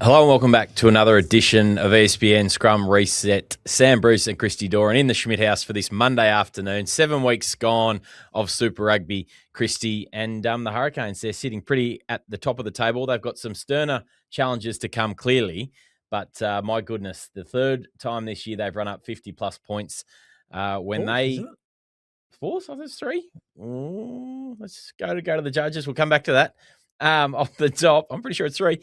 Hello and welcome back to another edition of ESPN Scrum Reset. Sam Bruce and Christy Doran in the Schmidt House for this Monday afternoon. 7 weeks gone of Super Rugby, Christy, and the Hurricanes, they're sitting pretty at the top of the table. They've got some sterner challenges to come clearly, but my goodness, the third time this year they've run up 50-plus points. Fourth? I think it's three. Let's go to the judges. We'll come back to that. Off the top, I'm pretty sure it's three.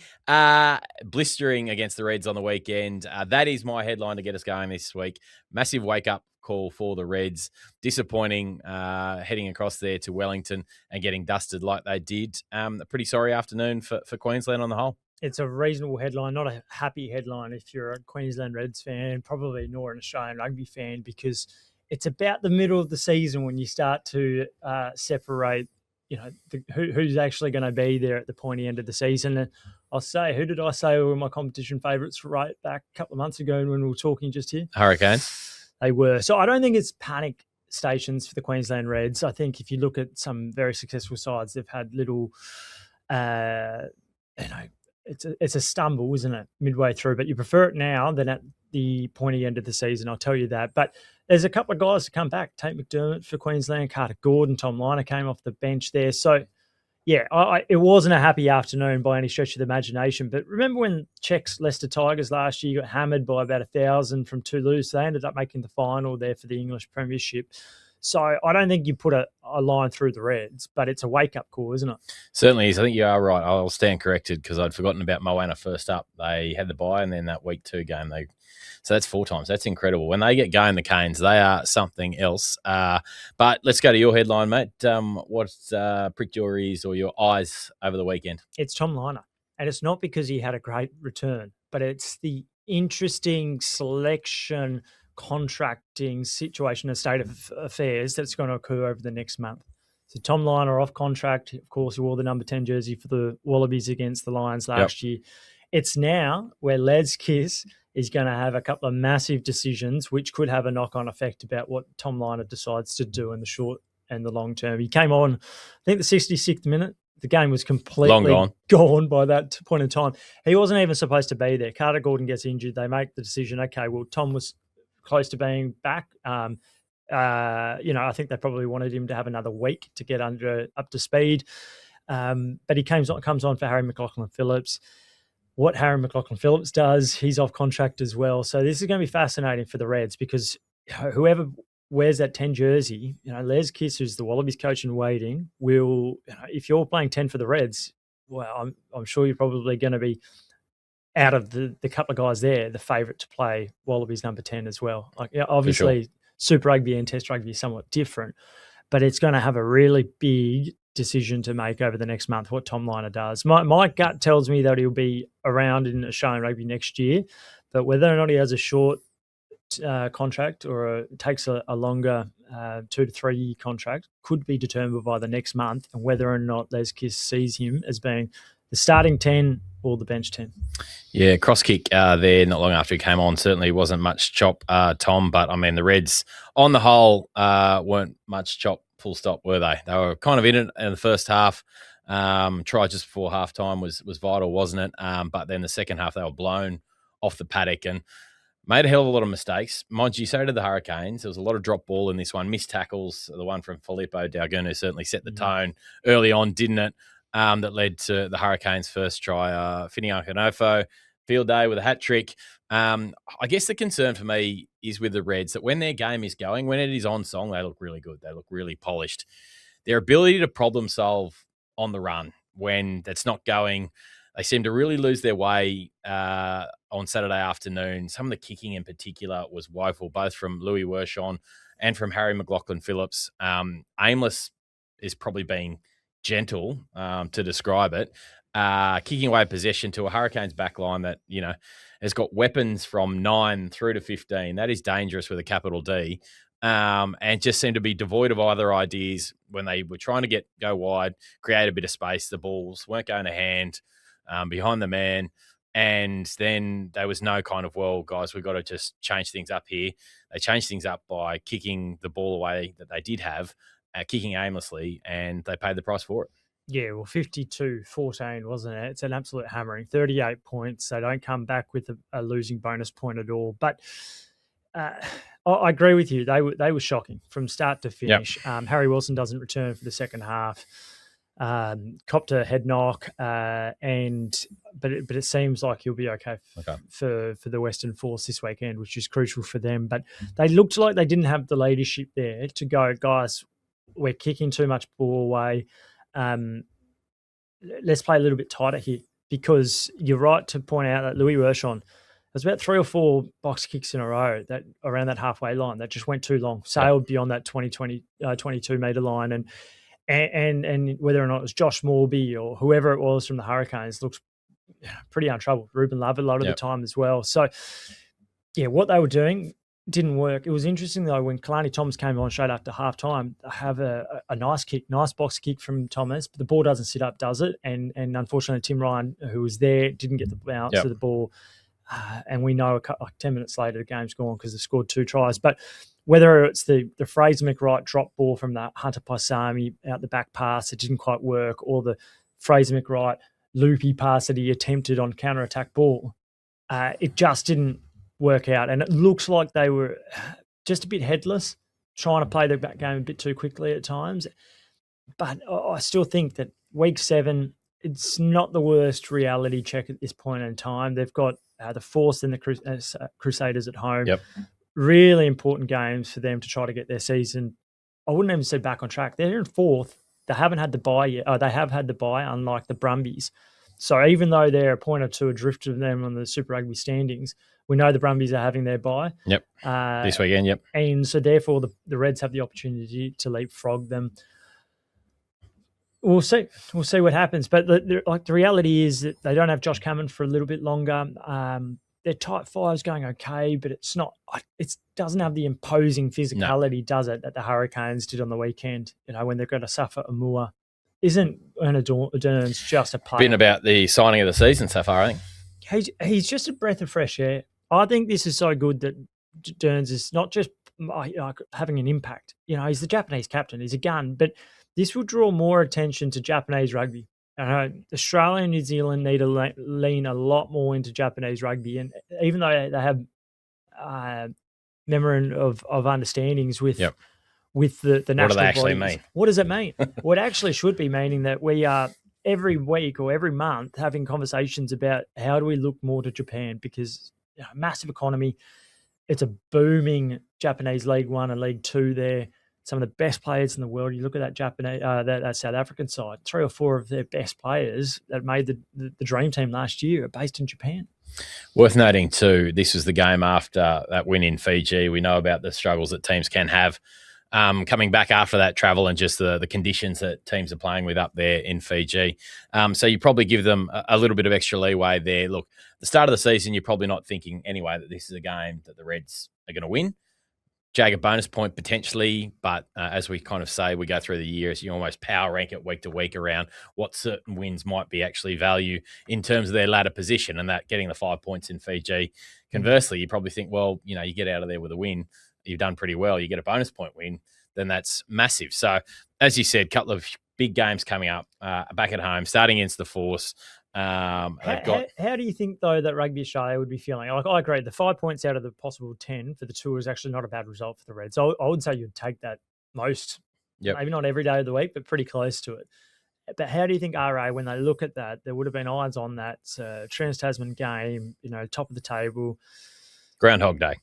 Blistering against the Reds on the weekend. That is my headline to get us going this week. Massive wake-up call for the Reds. Disappointing heading across there to Wellington and getting dusted like they did. A pretty sorry afternoon for Queensland on the whole. It's a reasonable headline, not a happy headline if you're a Queensland Reds fan, probably nor an Australian rugby fan, because it's about the middle of the season when you start to separate who's actually going to be there at the pointy end of the season. And I'll say, who did I say were my competition favourites right back a couple of months ago when we were talking just here? Hurricanes. They were. So I don't think it's panic stations for the Queensland Reds. I think if you look at some very successful sides, they've had little, it's a stumble, isn't it, midway through? But you prefer it now than at the pointy end of the season, I'll tell you that. But there's a couple of guys to come back. Tate McDermott for Queensland, Carter Gordon, Tom Liner came off the bench there. So, yeah, it wasn't a happy afternoon by any stretch of the imagination. But remember when Czechs Leicester Tigers last year got hammered by about 1,000 from Toulouse? They ended up making the final there for the English Premiership. So I don't think you put a line through the Reds, but it's a wake-up call, isn't it? Certainly is. I think you are right. I'll stand corrected because I'd forgotten about Moana first up. They had the bye, and then that week 2 game, so that's 4 times. That's incredible. When they get going, the Canes, they are something else. But let's go to your headline, mate. What pricked your ears or your eyes over the weekend? It's Tom Liner, and it's not because he had a great return, but it's the interesting selection contracting situation and state of affairs that's going to occur over the next month. So Tom Liner off contract, of course, he wore the number 10 jersey for the Wallabies against the Lions last year. It's now where Les Kiss is going to have a couple of massive decisions which could have a knock-on effect about what Tom Liner decides to do in the short and the long term. He came on, I think, the 66th minute. The game was completely gone by that point in time. He wasn't even supposed to be there. Carter Gordon gets injured. They make the decision, okay, well, Tom was close to being back. I think they probably wanted him to have another week to get up to speed. But he comes on for Harry McLaughlin-Phillips. What Harry McLaughlin-Phillips does, he's off contract as well. So this is going to be fascinating for the Reds because whoever wears that 10 jersey, Les Kiss, who's the Wallabies coach in waiting, will, if you're playing 10 for the Reds, well, I'm sure you're probably going to be out of the couple of guys there, the favourite to play Wallabies number 10 as well. Obviously, sure. Super Rugby and Test Rugby is somewhat different, but it's going to have a really big decision to make over the next month, what Tom Liner does. My gut tells me that he'll be around in Australian rugby next year, but whether or not he has a short contract or takes a longer 2 to 3 year contract could be determined by the next month, and whether or not Les Kiss sees him as being the starting 10 or the bench 10. Yeah, cross kick there not long after he came on. Certainly wasn't much chop, Tom, but I mean the Reds on the whole weren't much chop, full stop, were they? They were kind of in it in the first half. Try just before halftime was vital, wasn't it? But then the second half they were blown off the paddock and made a hell of a lot of mistakes. Mind you, so did the Hurricanes. There was a lot of drop ball in this one. Missed tackles. The one from Filippo Daugunu certainly set the tone early on, didn't it? That led to the Hurricanes' first try. Finian Kanofo, field day with a hat trick. I guess the concern for me is with the Reds that when their game is going, when it is on song, they look really good. They look really polished. Their ability to problem solve on the run when that's not going, they seem to really lose their way on Saturday afternoon. Some of the kicking in particular was woeful, both from Louis Wershon and from Harry McLaughlin-Phillips. Aimless is probably being gentle to describe it. Kicking away possession to a Hurricanes backline that, has got weapons from 9 through to 15. That is dangerous with a capital D. And just seemed to be devoid of either ideas when they were trying to go wide, create a bit of space. The balls weren't going to hand behind the man. And then there was no kind of, well, guys, we've got to just change things up here. They changed things up by kicking the ball away that they did have, kicking aimlessly, and they paid the price for it. Yeah, well, 52-14, wasn't it? It's an absolute hammering. 38 points. They don't come back with a losing bonus point at all. But I agree with you. They were shocking from start to finish. Yep. Harry Wilson doesn't return for the second half. Copped a head knock, but it seems like he'll be okay. For the Western Force this weekend, which is crucial for them. But they looked like they didn't have the leadership there to go, guys, we're kicking too much ball away. Let's play a little bit tighter here, because you're right to point out that Louis Wershon, there's about 3 or 4 box kicks in a row that around that halfway line that just went too long, sailed beyond that 22 metre line. And whether or not it was Josh Morby or whoever it was from the Hurricanes looks pretty untroubled. Ruben Love a lot of the time as well. So, yeah, what they were doing didn't work. It was interesting, though, when Kalani Thomas came on straight after halftime, have a nice kick, nice box kick from Thomas, but the ball doesn't sit up, does it? And unfortunately, Tim Ryan, who was there, didn't get the bounce of the ball. And we know like 10 minutes later, the game's gone because they scored 2 tries. But whether it's the Fraser McReight drop ball from the Hunter Paisami out the back pass, it didn't quite work, or the Fraser McReight loopy pass that he attempted on counter-attack ball, it just didn't work out. And it looks like they were just a bit headless, trying to play the back game a bit too quickly at times. But I still think that week 7, it's not the worst reality check at this point in time. They've got the Force and the Crusaders at home. Yep. Really important games for them to try to get their season, I wouldn't even say back on track. They're in 4th. They haven't had the bye yet. They have had the bye, unlike the Brumbies. So even though they're a point or two adrift of them on the Super Rugby standings, we know the Brumbies are having their bye. Yep. This weekend, yep. And so therefore the Reds have the opportunity to leapfrog them. We'll see. We'll see what happens. But the reality is that they don't have Josh Cameron for a little bit longer. Their tight five's going okay, but it's not. It doesn't have the imposing physicality, does it, that the Hurricanes did on the weekend? You know, when they're going to suffer Amua. Isn't Ernest just a player? Been about the signing of the season so far, I think. He's just a breath of fresh air. I think this is so good that Derns is not just having an impact. You know, he's the Japanese captain. He's a gun, but this will draw more attention to Japanese rugby. Australia and New Zealand need to lean a lot more into Japanese rugby. And even though they have memorandum of understandings with the national what do they actually bodies, mean? What does it mean? Well, it actually should be meaning that we are every week or every month having conversations about how do we look more to Japan, because massive economy. It's a booming Japanese League 1 and League 2 there. Some of the best players in the world. You look at that Japanese, that South African side. 3 or 4 of their best players that made the dream team last year are based in Japan. Worth noting too, this was the game after that win in Fiji. We know about the struggles that teams can have coming back after that travel, and just the conditions that teams are playing with up there in Fiji. So you probably give them a little bit of extra leeway there. Look, the start of the season, you're probably not thinking anyway that this is a game that the Reds are going to win. Jag a bonus point potentially, but as we kind of say, we go through the years, you almost power rank it week to week around what certain wins might be actually value in terms of their ladder position, and that getting the 5 points in Fiji. Conversely, you probably think, well, you know, you get out of there with a win, you've done pretty well, you get a bonus point win, then that's massive. So, as you said, a couple of big games coming up back at home, starting against the Force. How do you think, though, that Rugby Australia would be feeling? Like, I agree, the 5 points out of the possible 10 for the tour is actually not a bad result for the Reds. I would say you'd take that most, maybe not every day of the week, but pretty close to it. But how do you think RA, when they look at that, there would have been eyes on that Trans-Tasman game, you know, top of the table. Groundhog Day.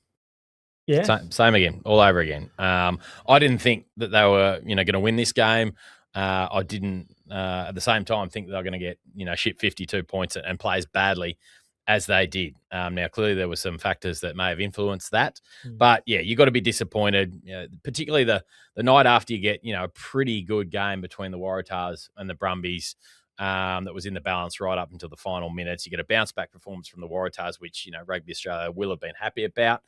Yeah. Same again, all over again. I didn't think that they were, going to win this game. I didn't, at the same time, think that they're going to get, ship 52 points and play as badly as they did. Now, clearly there were some factors that may have influenced that. But, yeah, you got to be disappointed, particularly the night after you get, a pretty good game between the Waratahs and the Brumbies that was in the balance right up until the final minutes. You get a bounce-back performance from the Waratahs, which, Rugby Australia will have been happy about.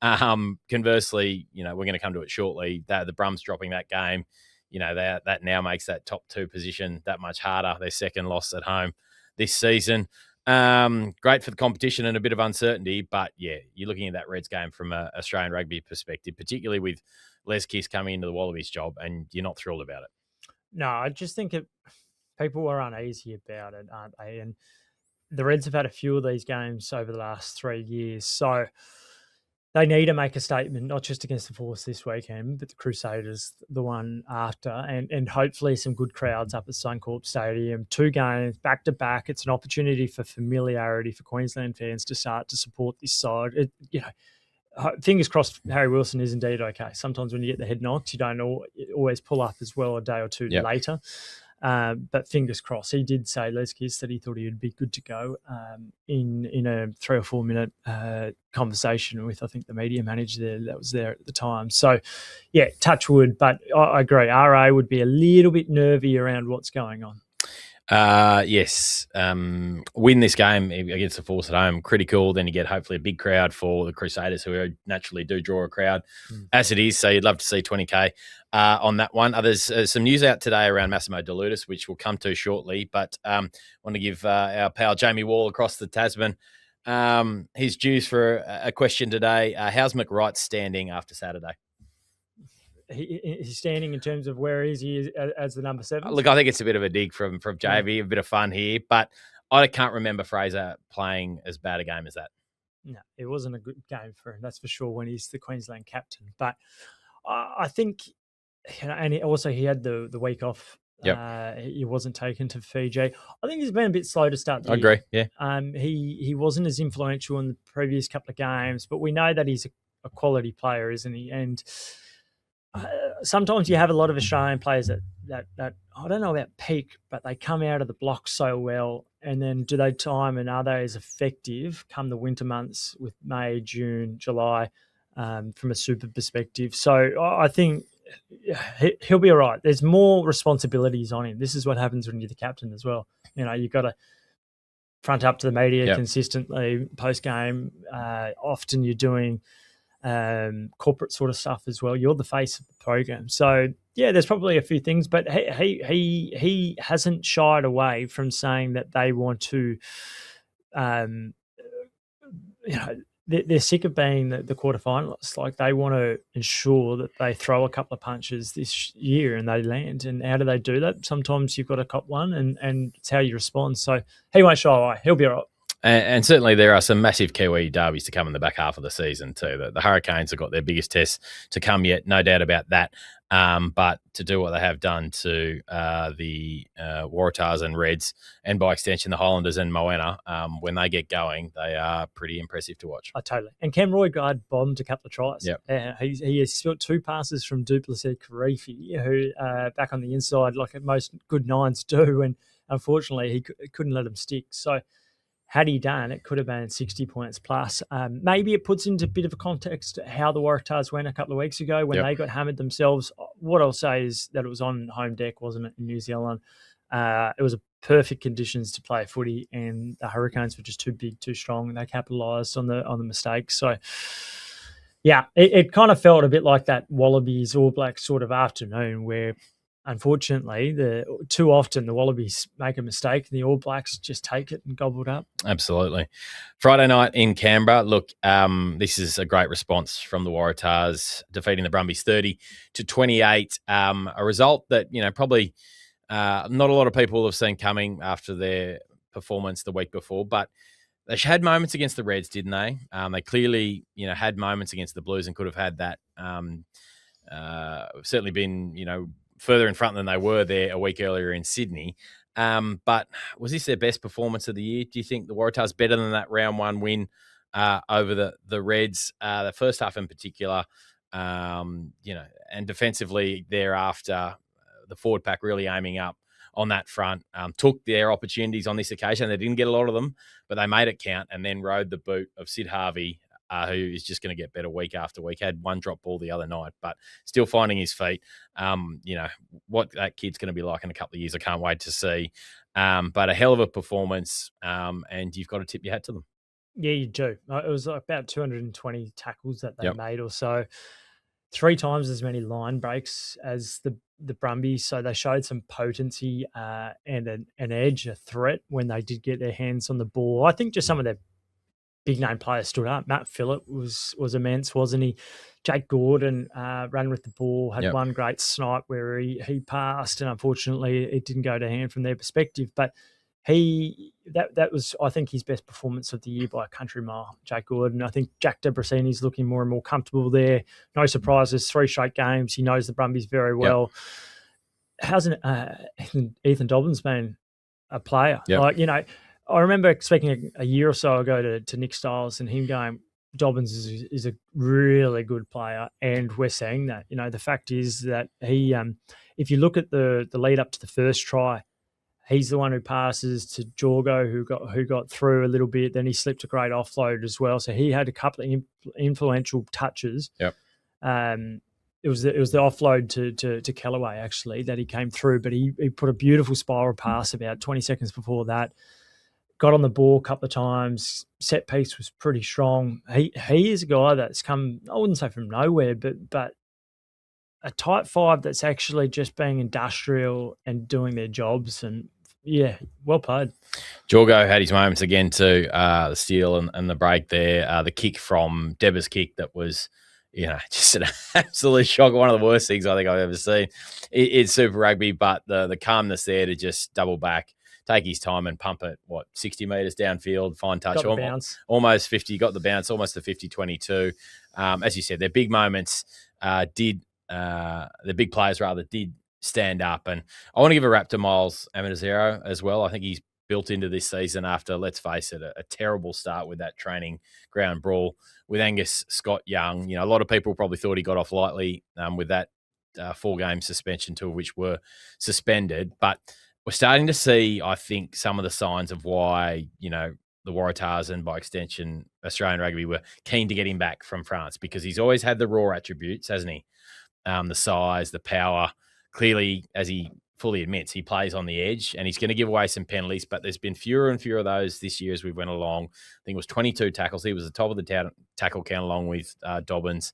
Conversely, we're going to come to it shortly. The Brums dropping that game, that now makes that top 2 position that much harder. Their second loss at home this season. Great for the competition and a bit of uncertainty, but yeah, you're looking at that Reds game from an Australian rugby perspective, particularly with Les Kiss coming into the Wallabies job, and you're not thrilled about it. No, I just think People are uneasy about it, aren't they? And the Reds have had a few of these games over the last 3 years. So they need to make a statement, not just against the Force this weekend, but the Crusaders the one after, and hopefully some good crowds up at Suncorp Stadium. 2 games back to back. It's an opportunity for familiarity for Queensland fans to start to support this side. Fingers crossed Harry Wilson is indeed okay. Sometimes when you get the head knocks, you don't always pull up as well a day or two later. But fingers crossed. He did say, Les Kiss, that he thought he would be good to go in a 3 or 4 minute conversation with, I think, the media manager there that was there at the time. So, yeah, touch wood. But I agree. RA would be a little bit nervy around what's going on. Yes. Win this game against the Force at home, critical. Then you get hopefully a big crowd for the Crusaders, who naturally do draw a crowd as it is. So you'd love to see 20K on that one. There's some news out today around Masimo Deudas, which we'll come to shortly. But want to give our pal Jamie Wall across the Tasman his dues for a question today. How's McReight standing after Saturday? He's standing in terms of where is he as the number 7? Look, I think it's a bit of a dig from JV, a bit of fun here, but I can't remember Fraser playing as bad a game as that. No, it wasn't a good game for him, that's for sure, when he's the Queensland captain. But I think, and he had the week off. Yep. He wasn't taken to Fiji. I think he's been a bit slow to start the year. I agree, yeah. He wasn't as influential in the previous couple of games, but we know that he's a quality player, isn't he? And sometimes you have a lot of Australian players that I don't know about peak, but they come out of the block so well, and then do they time and are they as effective come the winter months with May, June, July from a super perspective? So I think he'll be all right. There's more responsibilities on him. This is what happens when you're the captain as well. You've got to front up to the media consistently post-game. Often you're doing corporate sort of stuff as well. You're the face of the program. So, yeah, there's probably a few things, but he hasn't shied away from saying that they want to, they're sick of being the quarterfinalists. Like, they want to ensure that they throw a couple of punches this year and they land. And how do they do that? Sometimes you've got to cop one and it's how you respond. So he won't shy away. He'll be all right. And certainly there are some massive Kiwi derbies to come in the back half of the season too. The Hurricanes have got their biggest test to come yet, no doubt about that. But to do what they have done to the Waratahs and Reds, and by extension the Highlanders and Moana, when they get going, they are pretty impressive to watch. Oh, totally. And Cam Roygaard bombed a couple of tries. Yep. He has spilled 2 passes from Duplessis Karifi, who back on the inside, like most good nines do, and unfortunately he couldn't let them stick. So had he done, it could have been 60 points plus. Maybe it puts into a bit of a context how the Waratahs went a couple of weeks ago when they got hammered themselves. What I'll say is that it was on home deck, wasn't it, in New Zealand? It was a perfect conditions to play footy, and the Hurricanes were just too big, too strong, and they capitalised on the mistakes. So, yeah, it kind of felt a bit like that Wallabies All Blacks sort of afternoon where, unfortunately, too often the Wallabies make a mistake and the All Blacks just take it and gobble it up. Absolutely. Friday night in Canberra. Look, this is a great response from the Waratahs, defeating the Brumbies 30-28. A result that, probably not a lot of people have seen coming after their performance the week before, but they had moments against the Reds, didn't they? They clearly, had moments against the Blues and could have had that. Certainly been, further in front than they were there a week earlier in Sydney. But was this their best performance of the year? Do you think the Waratahs better than that round 1 win over the Reds? The first half in particular, and defensively thereafter, the forward pack really aiming up on that front, took their opportunities on this occasion. They didn't get a lot of them, but they made it count and then rode the boot of Sid Harvey, who is just going to get better week after week. Had 1 drop ball the other night, but still finding his feet. What that kid's going to be like in a couple of years, I can't wait to see. But a hell of a performance, and you've got to tip your hat to them. Yeah, you do. It was about 220 tackles that they made or so. 3 times as many line breaks as the Brumbies, so they showed some potency and an edge, a threat when they did get their hands on the ball. I think just some of their big name players stood up. Matt Phillip was immense, wasn't he? Jake Gordon ran with the ball, had one great snipe where he passed, and unfortunately it didn't go to hand from their perspective. But that was, I think, his best performance of the year by a country mile, Jake Gordon. I think Jack Debrasini's looking more and more comfortable there. No surprises, 3 straight games. He knows the Brumbies very well. Hasn't Ethan Dobbins been a player? Like, I remember speaking a year or so ago to Nick Stiles and him going, Dobbins is a really good player, and we're seeing that. The fact is that he, if you look at the lead up to the first try, he's the one who passes to Jorgo, who got through a little bit. Then he slipped a great offload as well. So he had a couple of influential touches. It was the offload to Kellaway actually that he came through, but he put a beautiful spiral pass about 20 seconds before that. Got on the ball a couple of times. Set piece was pretty strong. He is a guy that's come, I wouldn't say from nowhere, but a type 5 that's actually just being industrial and doing their jobs. And yeah, well played. Jorgo had his moments again too. The steal and the break there. The kick from Deba's kick that was, just an absolute shock. One of the worst things I think I've ever seen. It's Super Rugby, but the calmness there to just double back, take his time and pump it, 60 metres downfield, fine touch. Got the bounce. Almost 50, got the bounce, almost the 50-22. As you said, their big moments the big players rather did stand up. And I want to give a rap to Miles Amatazero as well. I think he's built into this season after, let's face it, a terrible start with that training ground brawl with Angus Scott Young. A lot of people probably thought he got off lightly with that 4-game suspension, 2 of which were suspended. But we're starting to see, I think, some of the signs of why, the Waratahs and by extension Australian Rugby were keen to get him back from France, because he's always had the raw attributes, hasn't he? The size, the power. Clearly, as he fully admits, he plays on the edge and he's going to give away some penalties, but there's been fewer and fewer of those this year as we went along. I think it was 22 tackles. He was the top of the tackle count along with Dobbins.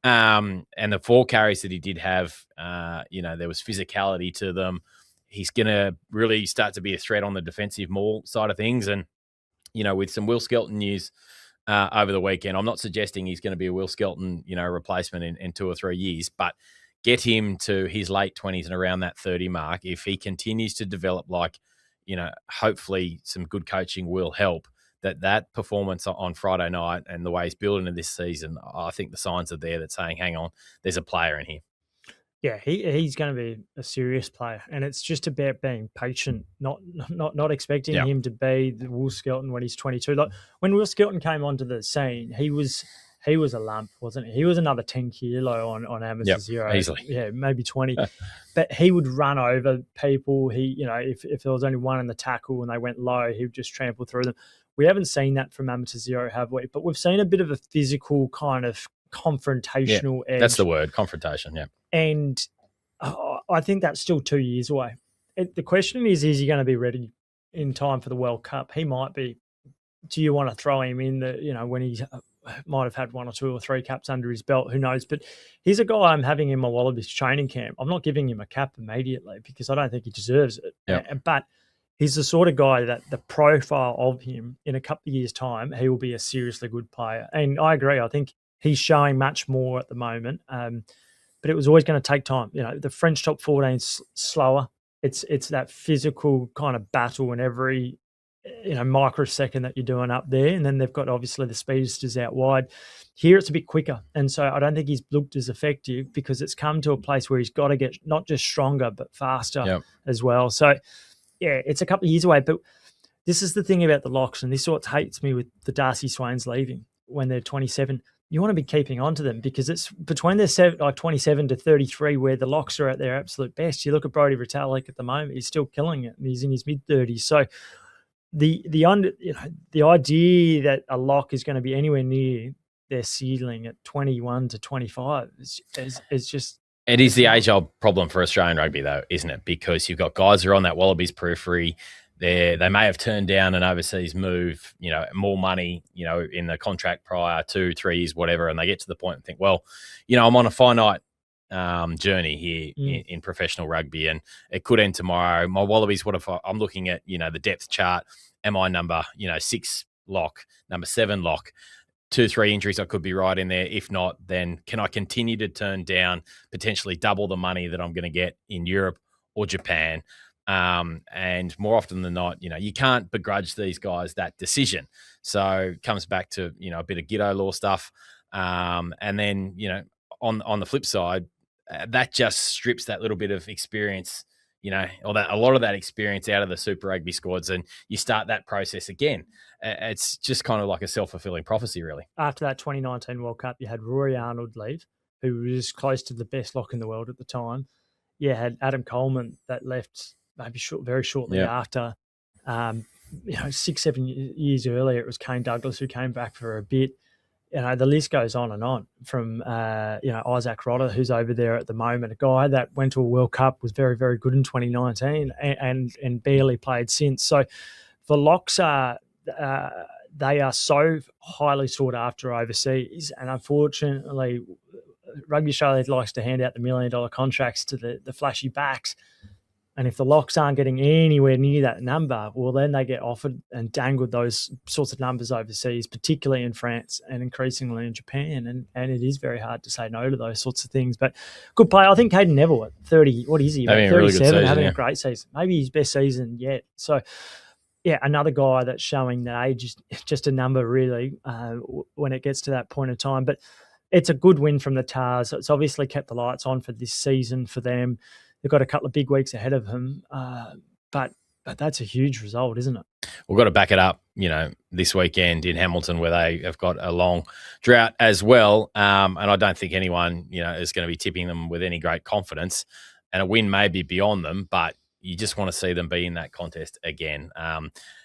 And the 4 carries that he did have, there was physicality to them. He's going to really start to be a threat on the defensive maul side of things. And, with some Will Skelton news over the weekend, I'm not suggesting he's going to be a Will Skelton, replacement in 2 or 3 years, but get him to his late 20s and around that 30 mark. If he continues to develop hopefully some good coaching will help. That performance on Friday night and the way he's building in this season, I think the signs are there that saying, hang on, there's a player in here. Yeah, he's going to be a serious player, and it's just about being patient, not expecting him to be the Will Skelton when he's 22. Like when Will Skelton came onto the scene, he was a lump, wasn't he? He was another 10 kilo on Amatazero. Easily. Yeah, maybe 20. But he would run over people. He, if there was only one in the tackle and they went low, he would just trample through them. We haven't seen that from Amatazero, have we? But we've seen a bit of a physical kind of confrontational edge. That's the word, confrontation, yeah. And I think that's still 2 years away. The question is he going to be ready in time for the World Cup? He might be. Do you want to throw him in when he might have had 1 or 2 or 3 caps under his belt? Who knows? But he's a guy I'm having in my Wallabies training camp. I'm not giving him a cap immediately because I don't think he deserves it. Yep. But he's the sort of guy that the profile of him in a couple of years' time, he will be a seriously good player. And I agree. I think he's showing much more at the moment. But it was always going to take time. The French top 14's slower. It's that physical kind of battle in every microsecond that you're doing up there. And then they've got obviously the speedsters out wide. Here it's a bit quicker. And so I don't think he's looked as effective because it's come to a place where he's got to get not just stronger, but faster as well. So, yeah, it's a couple of years away. But this is the thing about the locks, and this is what hates me with the Darcy Swains leaving when they're 27. You want to be keeping on to them because it's between their 27 to 33 where the locks are at their absolute best. You look at Brodie Retallick at the moment; he's still killing it, and he's in his mid-30s. So the idea that a lock is going to be anywhere near their ceiling at 21 to 25 is just. It is the age-old problem for Australian rugby, though, isn't it? Because you've got guys who are on that Wallabies periphery. They may have turned down an overseas move, more money, in the contract prior 2-3 years, whatever, and they get to the point and think, well, I'm on a finite journey here in professional rugby, and it could end tomorrow. My Wallabies, I'm looking at, the depth chart. Am I number, 6 lock. Number 7, lock. 2-3 injuries, I could be right in there. If not, then can I continue to turn down potentially double the money that I'm going to get in Europe or Japan? And more often than not, you can't begrudge these guys that decision. So it comes back to, a bit of Giddo law stuff. And then, on the flip side, that just strips that little bit of experience, or that a lot of that experience out of the Super Rugby squads, and you start that process again. It's just kind of like a self-fulfilling prophecy, really. After that 2019 World Cup, you had Rory Arnold leave, who was close to the best lock in the world at the time. You had Adam Coleman that left maybe very shortly after. 6-7 years earlier, it was Kane Douglas who came back for a bit. The list goes on and on from, Isaac Rodder, who's over there at the moment, a guy that went to a World Cup, was very, very good in 2019 and barely played since. So the locks they are so highly sought after overseas. And unfortunately, Rugby Australia likes to hand out the $1 million contracts to the flashy backs. And if the locks aren't getting anywhere near that number, well, then they get offered and dangled those sorts of numbers overseas, particularly in France and increasingly in Japan. And it is very hard to say no to those sorts of things. But good player. I think Caden Neville at 30, what is he? About 37, having a great season. Maybe his best season yet. So, yeah, another guy that's showing that age is just a number, really, when it gets to that point of time. But it's a good win from the Tars. It's obviously kept the lights on for this season for them. They've got a couple of big weeks ahead of them, but that's a huge result, isn't it? We've got to back it up, this weekend in Hamilton, where they have got a long drought as well. And I don't think anyone, is going to be tipping them with any great confidence. And a win may be beyond them, but you just want to see them be in that contest again.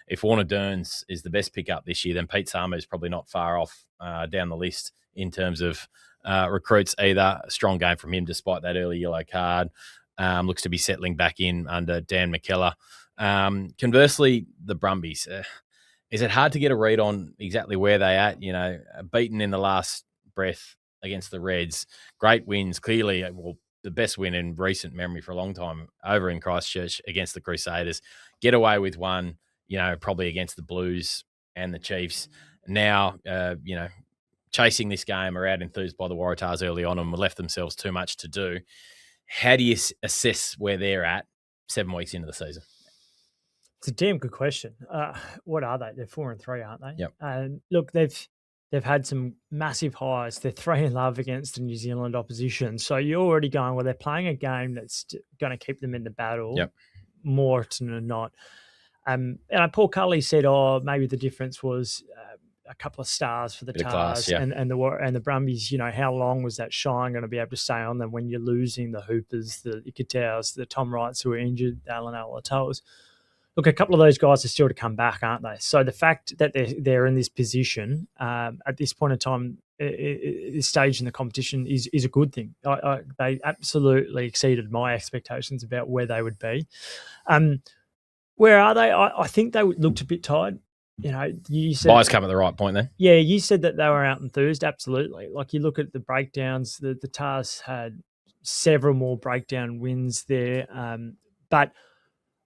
If Warner Dearns is the best pickup this year, then Pete Samu is probably not far off down the list in terms of recruits either. A strong game from him despite that early yellow card. Looks to be settling back in under Dan McKellar. Conversely, the Brumbies. Is it hard to get a read on exactly where they at? Beaten in the last breath against the Reds. Great wins, clearly. Well, the best win in recent memory for a long time over in Christchurch against the Crusaders. Get away with one, probably against the Blues and the Chiefs. Now, chasing this game are out enthused by the Waratahs early on and left themselves too much to do. How do you assess where they're at 7 weeks into the season? It's a damn good question. What are they? They're 4-3, aren't they? Yep. Look, they've had some massive highs. They're 3-0 against the New Zealand opposition. So you're already going, well, they're playing a game that's going to keep them in the battle more often than not. And Paul Cully said, maybe the difference was a couple of stars for the Tars and the Brumbies. How long was that shine going to be able to stay on them when you're losing the Hoopers, the Ikataus, the Tom Wrights who are injured, the Alan Alatoas? Look, a couple of those guys are still to come back, aren't they? So the fact that they're in this position at this point in time, this stage in the competition is a good thing. They absolutely exceeded my expectations about where they would be. Where are they? I think they looked a bit tired. You said buys come at the right point then. Yeah, you said that they were out enthused. Absolutely. Like you look at the breakdowns, the Tars had several more breakdown wins there. But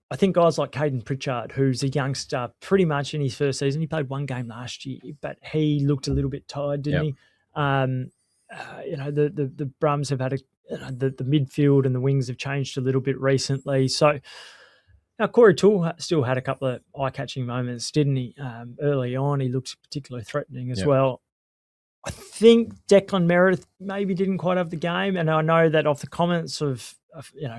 I think guys like Caden Pritchard, who's a youngster pretty much in his first season, he played one game last year, but he looked a little bit tired, didn't he? The Brums have had the midfield and the wings have changed a little bit recently. So now, Corey Toole still had a couple of eye-catching moments, didn't he? Early on, he looked particularly threatening as well. I think Declan Meredith maybe didn't quite have the game, and I know that off the comments of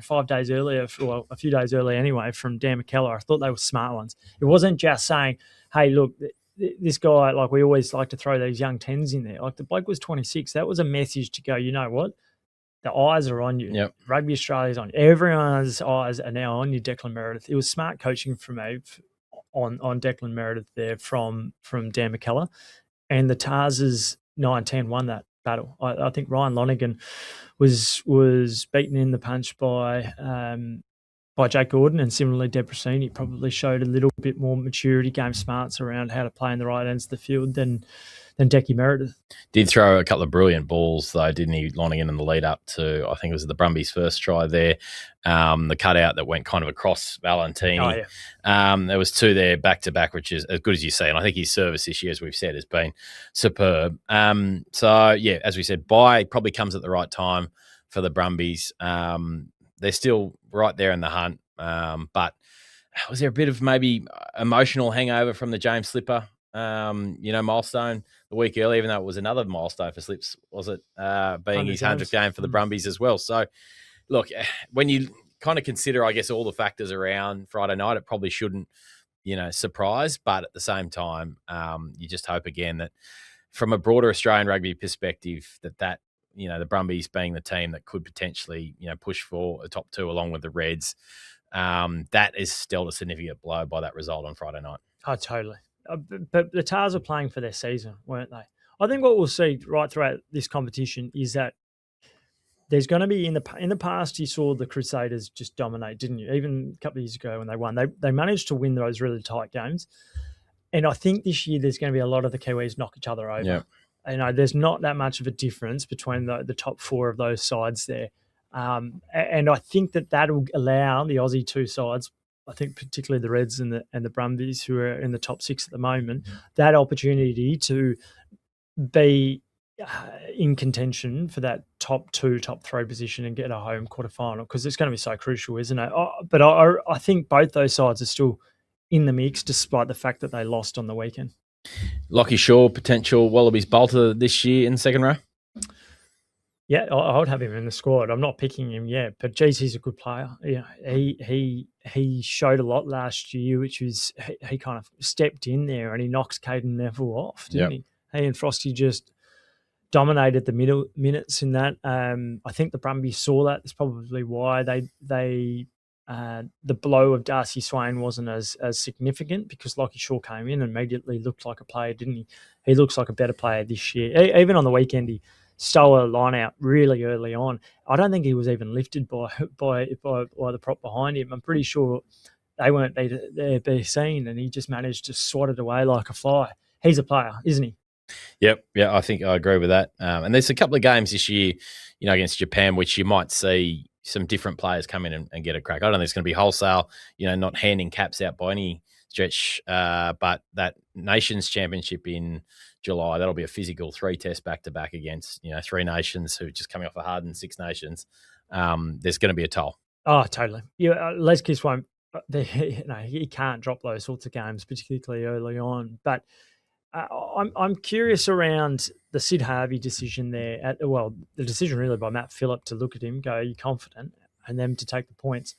5 days earlier, well, a few days earlier anyway, from Dan McKellar, I thought they were smart ones. It wasn't just saying, hey, look, this guy, like we always like to throw these young 10s in there. Like the bloke was 26. That was a message to go, you know what? The eyes are on you. Yep. Rugby Australia's on you. Everyone's eyes are now on you, Declan Meredith. It was smart coaching from me on Declan Meredith there from Dan McKellar. And the Tars' 9-10 won that battle. I think Ryan Lonergan was beaten in the punch by by Jake Gordon, and similarly Debrasini probably showed a little bit more maturity, game smarts around how to play in the right ends of the field than Decky Meredith. Did throw a couple of brilliant balls, though, didn't he, lining in the lead up to, I think it was the Brumbies' first try there. The cutout that went kind of across Valentini. Oh, yeah. There was two there back-to-back, which is as good as you see. And I think his service this year, as we've said, has been superb. So, yeah, as we said, bye probably comes at the right time for the Brumbies. They're still right there in the hunt. But was there a bit of maybe emotional hangover from the James Slipper milestone the week earlier, even though it was another milestone for Slips, was it? Being his 100th game for the Brumbies as well. So, look, when you kind of consider, I guess, all the factors around Friday night, it probably shouldn't, surprise. But at the same time, you just hope again that from a broader Australian rugby perspective, that the Brumbies being the team that could potentially, push for a top two along with the Reds, that is dealt a significant blow by that result on Friday night. Oh, totally. But the Tars are playing for their season, weren't they? I think what we'll see right throughout this competition is that there's going to be in the past you saw the Crusaders just dominate, didn't you? Even a couple of years ago when they won, they managed to win those really tight games. And I think this year there's going to be a lot of the Kiwis knock each other over. Yeah. There's not that much of a difference between the top four of those sides there. And I think that will allow the Aussie two sides, I think particularly the Reds and the Brumbies, who are in the top six at the moment, that opportunity to be in contention for that top two, top three position and get a home quarterfinal, because it's going to be so crucial, isn't it? But I think both those sides are still in the mix, despite the fact that they lost on the weekend. Lockie Shaw, potential Wallabies bolter this year in second row? Yeah, I would have him in the squad. I'm not picking him yet, but geez, he's a good player. Yeah, he showed a lot last year, which was he kind of stepped in there and he knocks Caden Neville off, didn't he? He and Frosty just dominated the middle minutes in that. I think the Brumbies saw that. That's probably why the blow of Darcy Swain wasn't as significant, because Lockie Shaw came in and immediately looked like a player, didn't he? He looks like a better player this year. Even on the weekend, he stole a line out really early on. I don't think he was even lifted by the prop behind him. I'm pretty sure they weren't there be seen, and he just managed to swat it away like a fly. He's a player, isn't he? Yep. Yeah, I think I agree with that. And there's a couple of games this year, against Japan, which you might see some different players come in and get a crack. I don't think it's going to be wholesale, not handing caps out by any stretch. But that Nations Championship in July, that'll be a physical 3-test back-to-back against, three nations who are just coming off a hardened Six Nations. There's going to be a toll. Oh, totally. Yeah, Les Kiss won't. He can't drop those sorts of games, particularly early on. But I'm curious around the Sid Harvey decision there. The decision really by Matt Phillip to look at him, go, "Are you confident?" and them to take the points.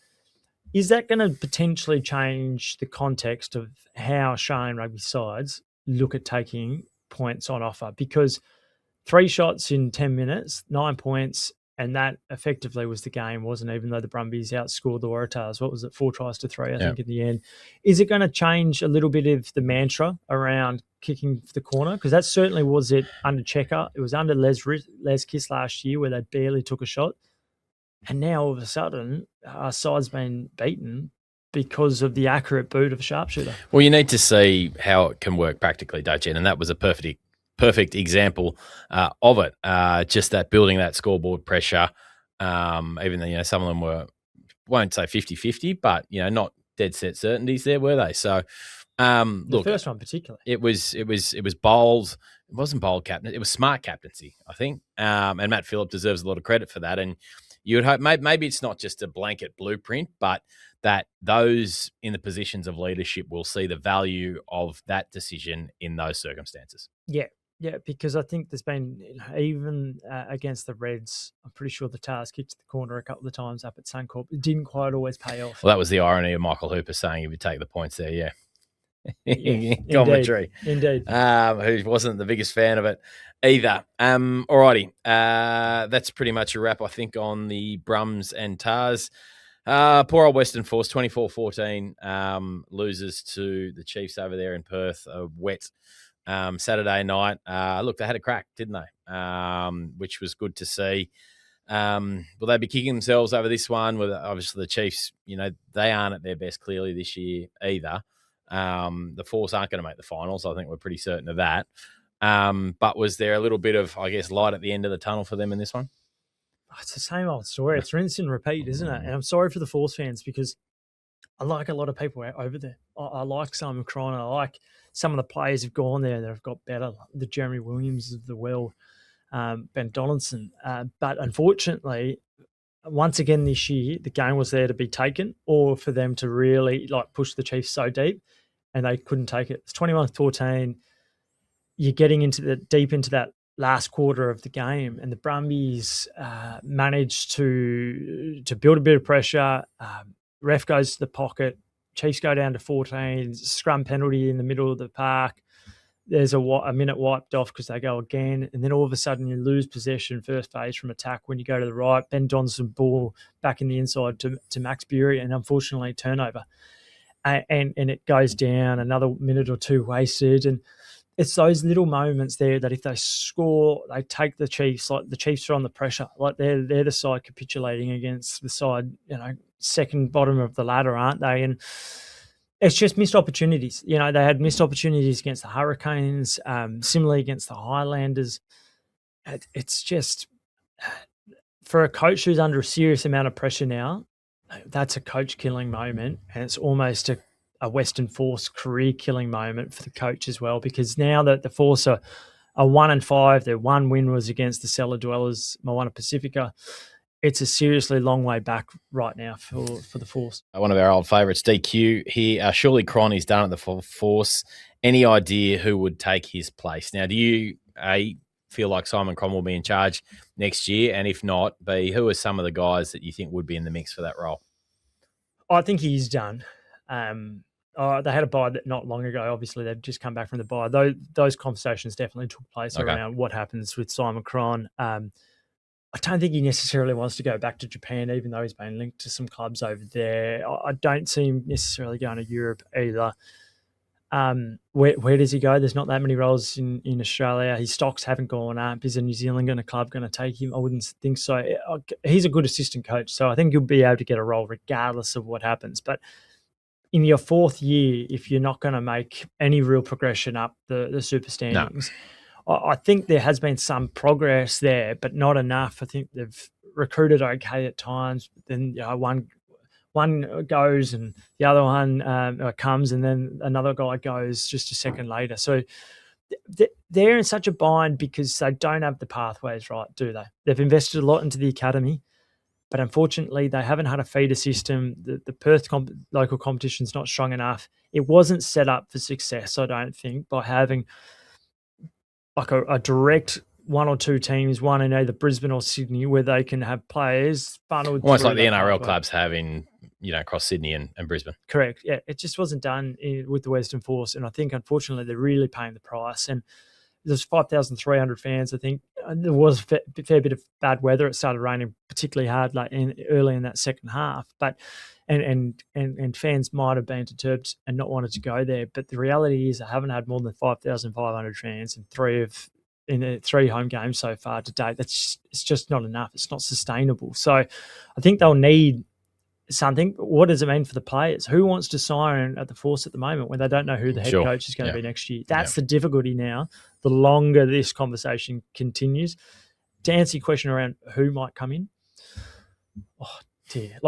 Is that going to potentially change the context of how Australian rugby sides look at taking points on offer? Because 3 shots in 10 minutes, 9 points, and that effectively was the game, wasn't it? Even though the Brumbies outscored the Waratahs, 4 tries to 3, I think, in the end. Is it going to change a little bit of the mantra around kicking the corner? Because that certainly was it under Checker. It was under Les Kiss last year, where they barely took a shot. And now all of a sudden, our side's been beaten because of the accurate boot of a sharpshooter. Well, you need to see how it can work practically, don't you? And that was a perfect example of it. Just that building that scoreboard pressure, even though, some of them won't say 50-50, but, not dead set certainties there, were they? So, look, the first one particularly. It was bold. It wasn't bold captain. It was smart captaincy, I think. And Matt Phillip deserves a lot of credit for that. And you would hope maybe it's not just a blanket blueprint, but that those in the positions of leadership will see the value of that decision in those circumstances. Yeah, because I think there's been, even against the Reds, I'm pretty sure the Tars kicked the corner a couple of times up at Suncorp. It didn't quite always pay off. Well, that was the irony of Michael Hooper saying he would take the points there, yeah. Commentary. Indeed. Who wasn't the biggest fan of it either. Alrighty. That's pretty much a wrap, I think, on the Brums and Tars. Poor old Western Force, 24-14, loses to the Chiefs over there in Perth. A wet Saturday night. Look, they had a crack, didn't they? Which was good to see. Will they be kicking themselves over this one? With obviously the Chiefs, they aren't at their best clearly this year either. The Force aren't going to make the finals. I think we're pretty certain of that. But was there a little bit of, I guess, light at the end of the tunnel for them in this one? It's the same old story. It's rinse and repeat, isn't it? And I'm sorry for the Force fans because I like a lot of people over there. I like Simon McReight. I like some of the players who've gone there that have got better. The Jeremy Williams of the world, Ben Donaldson. But unfortunately, once again this year, the game was there to be taken or for them to really push the Chiefs so deep and they couldn't take it. It's 21-14. You're getting deep into that last quarter of the game, and the Brumbies managed to build a bit of pressure. Ref goes to the pocket. Chiefs go down to 14. Scrum penalty in the middle of the park. There's a minute wiped off because they go again, and then all of a sudden you lose possession first phase from attack when you go to the right. Ben Donaldson ball back in the inside to Max Bury, and unfortunately turnover. And it goes down, another minute or two wasted, and it's those little moments there that if they score, they take the Chiefs. Like the Chiefs are on the pressure. Like they're the side capitulating against the side, second bottom of the ladder, aren't they? And it's just missed opportunities. They had missed opportunities against the Hurricanes, similarly against the Highlanders. It's just, for a coach who's under a serious amount of pressure now, that's a coach-killing moment, and it's almost a Western Force career-killing moment for the coach as well, because now that the Force are 1-5, their one win was against the cellar dwellers, Moana Pasifika. It's a seriously long way back right now for the Force. One of our old favourites, DQ here. Surely Cronny's done at the Force. Any idea who would take his place? Now, do you, A, feel like Simon Cron will be in charge next year? And if not, B, who are some of the guys that you think would be in the mix for that role? I think he's done. They had a bye not long ago. Obviously, they've just come back from the bye. Those conversations definitely took place around what happens with Simon Cron. I don't think he necessarily wants to go back to Japan, even though he's been linked to some clubs over there. I don't see him necessarily going to Europe either. Where does he go? There's not that many roles in Australia. His stocks haven't gone up. Is a New Zealand club going to take him? I wouldn't think so. He's a good assistant coach, so I think he'll be able to get a role regardless of what happens. But in your fourth year, if you're not going to make any real progression up the super standings, I think there has been some progress there, but not enough. I think they've recruited okay at times, but then one goes and the other one comes, and then another guy goes just a second later. So they're in such a bind because they don't have the pathways right, do they? They've invested a lot into the academy, but unfortunately they haven't had a feeder system. The Perth local competition is not strong enough. It wasn't set up for success, I don't think, by having like a direct one or two teams, one in either Brisbane or Sydney, where they can have players funneled. Almost like the NRL clubs have in, across Sydney and Brisbane. Correct. Yeah, it just wasn't done with the Western Force. And I think, unfortunately, they're really paying the price. And there's 5,300 fans, I think. There was a fair bit of bad weather. It started raining particularly hard early in that second half. But and fans might have been perturbed and not wanted to go there. But the reality is I haven't had more than 5,500 fans in three home games so far to date. It's just not enough. It's not sustainable. So I think they'll need something. What does it mean for the players? Who wants to sign at the Force at the moment when they don't know who the head coach is going to be next year? That's the difficulty now. The longer this conversation continues. To answer your question around who might come in, oh dear.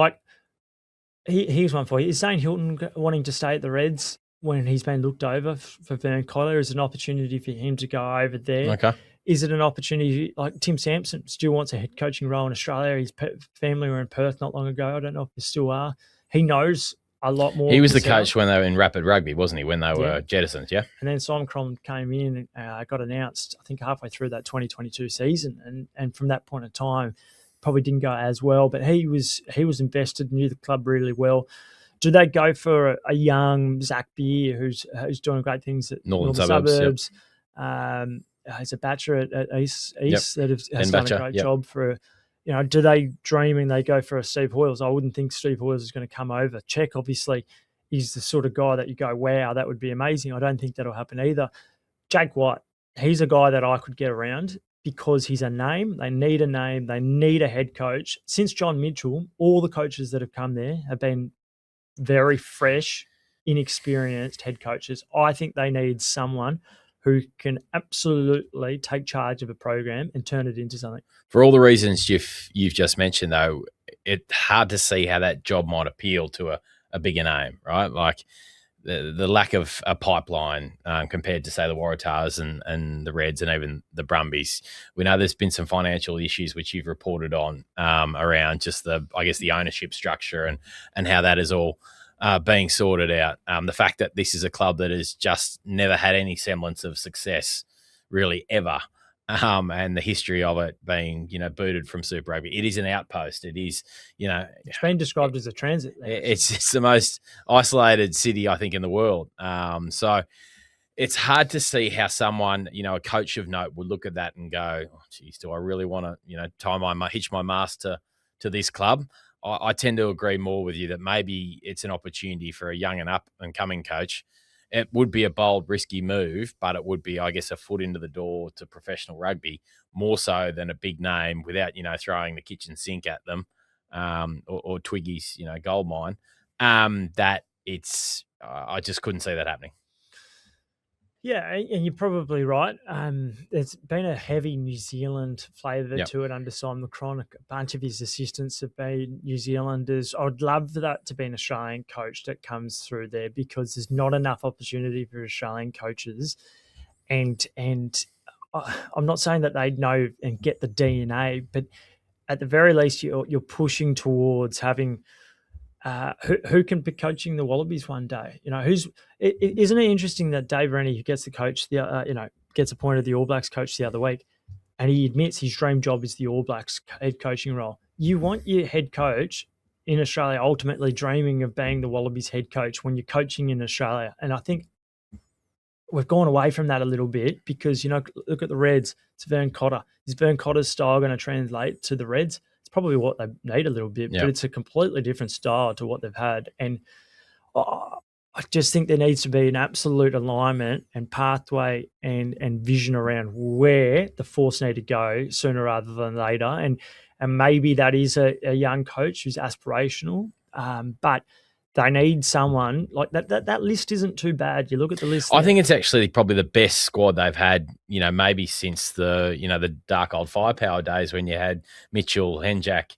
Here's one for you. Is Zane Hilton wanting to stay at the Reds when he's been looked over for Vern Cotter? Is it an opportunity for him to go over there? Okay. Is it an opportunity like Tim Sampson still wants a head coaching role in Australia? His family were in Perth not long ago. I don't know if they still are. He knows a lot more. He was the coach when they were in Rapid Rugby, wasn't he, when they were jettisoned, yeah? And then Simon Cron came in and got announced, I think, halfway through that 2022 season. And from that point in time, probably didn't go as well. But he was invested, knew the club really well. Do they go for a young Zach Beer who's doing great things at Northern Suburbs? Yep. He's a bachelor at East that has done a great job for, do they dreaming they go for a Steve Hoyles? I wouldn't think Steve Hoyles is going to come over. Czech, obviously, is the sort of guy that you go, wow, that would be amazing. I don't think that'll happen either. Jake White, he's a guy that I could get around. because he's a name. They need a name. They need a head coach. Since John Mitchell, all the coaches that have come there have been very fresh, inexperienced head coaches. I think they need someone who can absolutely take charge of a program and turn it into something. For all the reasons you've just mentioned, though, it's hard to see how that job might appeal to a bigger name, right? Like the lack of a pipeline compared to, say, the Waratahs and the Reds and even the Brumbies. We know there's been some financial issues which you've reported on around just the ownership structure and how that is all being sorted out. The fact that this is a club that has just never had any semblance of success really ever. And the history of it being, booted from Super Rugby. It is an outpost. It is, it's been described as a transit. It's the most isolated city, I think, in the world. So it's hard to see how someone, a coach of note would look at that and go, oh, geez, do I really want to, hitch my mast to this club? I tend to agree more with you that maybe it's an opportunity for a young and up and coming coach. It would be a bold, risky move, but it would be, I guess, a foot into the door to professional rugby, more so than a big name without, throwing the kitchen sink at them or Twiggy's, gold mine. That it's, I just couldn't see that happening. Yeah, and you're probably right. There's been a heavy New Zealand flavour to it under Simon McReight. A bunch of his assistants have been New Zealanders. I'd love for that to be an Australian coach that comes through there because there's not enough opportunity for Australian coaches. And I'm not saying that they know and get the DNA, but at the very least, you're pushing towards having who can be coaching the Wallabies one day. Isn't it interesting that Dave Rennie, who gets the coach, gets appointed the All Blacks coach the other week, and he admits his dream job is the All Blacks head coaching role. You want your head coach in Australia ultimately dreaming of being the Wallabies head coach when you're coaching in Australia. And I think we've gone away from that a little bit because, look at the Reds. It's Vern Cotter. Is Vern Cotter's style going to translate to the Reds? Probably what they need a little bit, but it's a completely different style to what they've had. And I just think there needs to be an absolute alignment and pathway and vision around where the Force need to go sooner rather than later. And maybe that is a young coach who's aspirational, but they need someone like that. That list isn't too bad. You look at the list. I think it's actually probably the best squad they've had, maybe since the dark old firepower days when you had Mitchell, Henjak,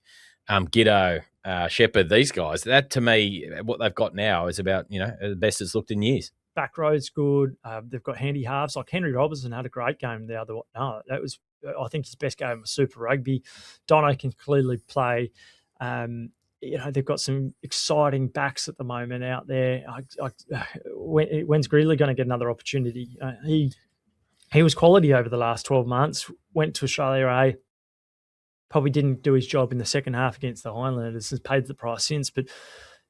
Giddo, Shepherd, these guys. That to me, what they've got now is about, the best it's looked in years. Back row's good. They've got handy halves. Like Henry Robertson had a great game the other. No, that was, I think, his best game was Super Rugby. Dono can clearly play. They've got some exciting backs at the moment out there. When's Greeley going to get another opportunity? He was quality over the last 12 months, went to Australia A, probably didn't do his job in the second half against the Highlanders, has paid the price since. But,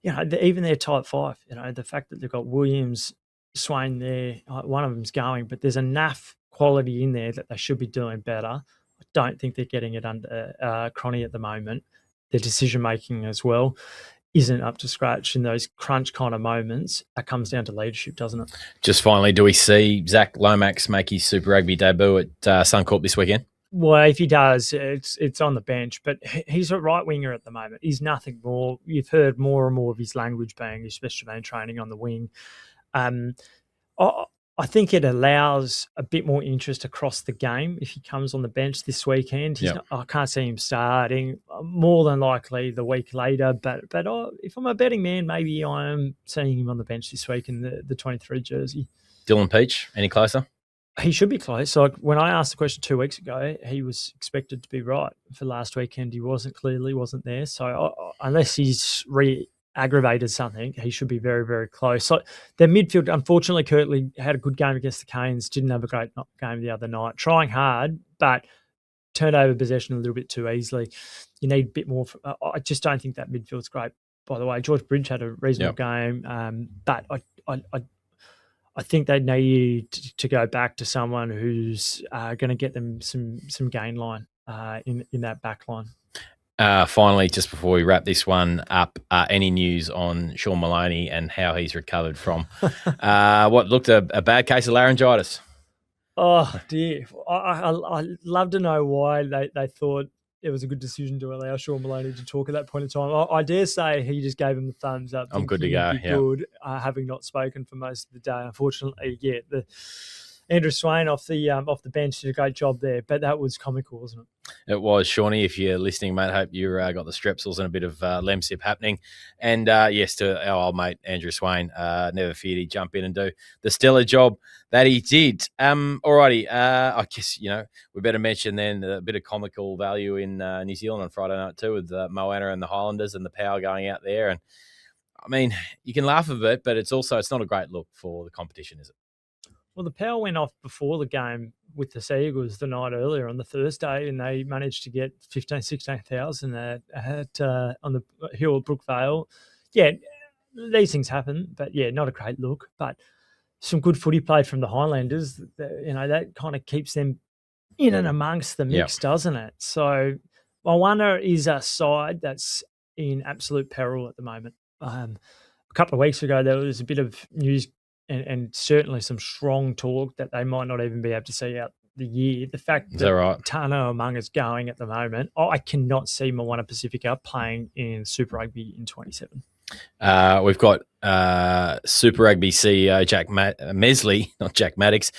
even their type five, the fact that they've got Williams, Swain there, one of them's going, but there's enough quality in there that they should be doing better. I don't think they're getting it under Cronny at the moment. Their decision-making as well isn't up to scratch in those crunch kind of moments. That comes down to leadership, doesn't it? Just finally, do we see Zach Lomax make his Super Rugby debut at Suncorp this weekend? Well, if he does, it's on the bench, but he's a right winger at the moment. He's nothing more. You've heard more and more of his language being, especially been training on the wing. I think it allows a bit more interest across the game if he comes on the bench this weekend. I can't see him starting. More than likely the week later, but if I'm a betting man, maybe I am seeing him on the bench this week in the 23 jersey. Dylan Peach, any closer? He should be close. So when I asked the question 2 weeks ago, he was expected to be right for last weekend. He wasn't there. So unless he's aggravated something, he should be very, very close. So their midfield, unfortunately, Kirtley had a good game against the Canes, didn't have a great game the other night, trying hard, but turned over possession a little bit too easily. You need a bit more. I just don't think that midfield's great. By the way, George Bridge had a reasonable game, but I think they need to go back to someone who's going to get them some gain line in that back line. Finally, just before we wrap this one up, any news on Sean Maloney and how he's recovered from what looked a bad case of laryngitis? Oh dear, I'd love to know why they thought it was a good decision to allow Sean Maloney to talk at that point in time. I dare say he just gave him the thumbs up, I'm thinking good to he'd go. be Yeah. good, having not spoken for most of the day. Unfortunately, yeah, the Andrew Swain off the bench did a great job there, but that was comical, wasn't it? It was, Shawnee. If you're listening, mate, hope you got the strepsils and a bit of lemsip happening. And yes, to our old mate Andrew Swain, never feared he'd jump in and do the stellar job that he did. Alrighty, I guess we better mention then a bit of comical value in New Zealand on Friday night too, with Moana and the Highlanders and the power going out there. And I mean, you can laugh a bit, but it's not a great look for the competition, is it? Well, the power went off before the game with the Seagulls the night earlier on the Thursday, and they managed to get 16,000 on the hill at Brookvale. Yeah, these things happen, but yeah, not a great look. But some good footy played from the Highlanders. That kind of keeps them in and amongst the mix, doesn't it? So Moana is a side that's in absolute peril at the moment. A couple of weeks ago, there was a bit of news and certainly some strong talk that they might not even be able to see out the year. The fact that right? Tano Among is going at the moment, I cannot see Moana Pasifika playing in Super Rugby in 27. We've got Super Rugby CEO Jack Mesley, not Jack Maddox,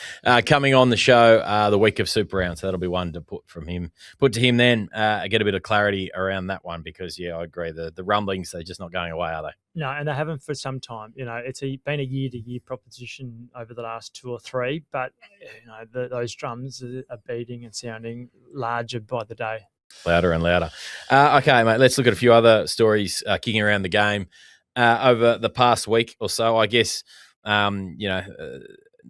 coming on the show the week of Super Round. So that'll be one to put to him then. Get a bit of clarity around that one because, yeah, I agree. The rumblings, they're just not going away, are they? No, and they haven't for some time. It's been a year-to-year proposition over the last 2 or 3, but those drums are beating and sounding larger by the day. Louder and louder. Okay, mate, let's look at a few other stories kicking around the game over the past week or so. I guess,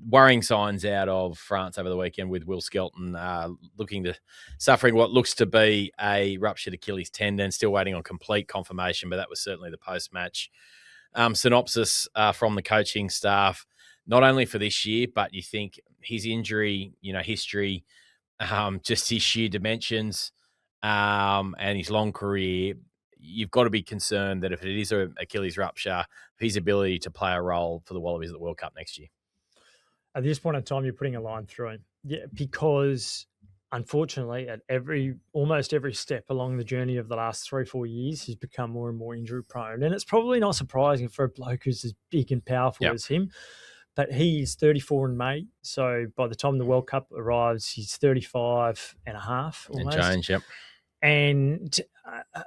worrying signs out of France over the weekend with Will Skelton suffering what looks to be a ruptured Achilles tendon, still waiting on complete confirmation, but that was certainly the post-match synopsis from the coaching staff, not only for this year, but you think his injury, history, just his sheer dimensions, and his long career, you've got to be concerned that if it is an Achilles rupture, his ability to play a role for the Wallabies at the World Cup next year. At this point in time, you're putting a line through him. Yeah, because unfortunately, at almost every step along the journey of the last 3-4 years, he's become more and more injury prone. And it's probably not surprising for a bloke who's as big and powerful as him. But he's 34 in May. So by the time the World Cup arrives, he's 35 and a half almost. And change, yep. And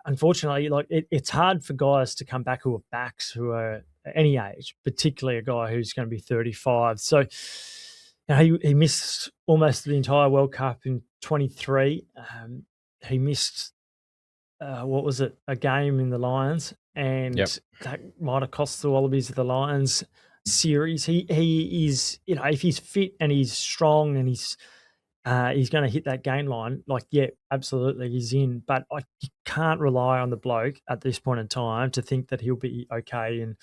unfortunately, it's hard for guys to come back who are backs who are any age, particularly a guy who's going to be 35. So he missed almost the entire World Cup in 23. He missed, a game in the Lions, and that might have cost the Wallabies the Lions series. He is, if he's fit and he's strong and he's going to hit that game line, absolutely he's in. But you can't rely on the bloke at this point in time to think that he'll be okay. And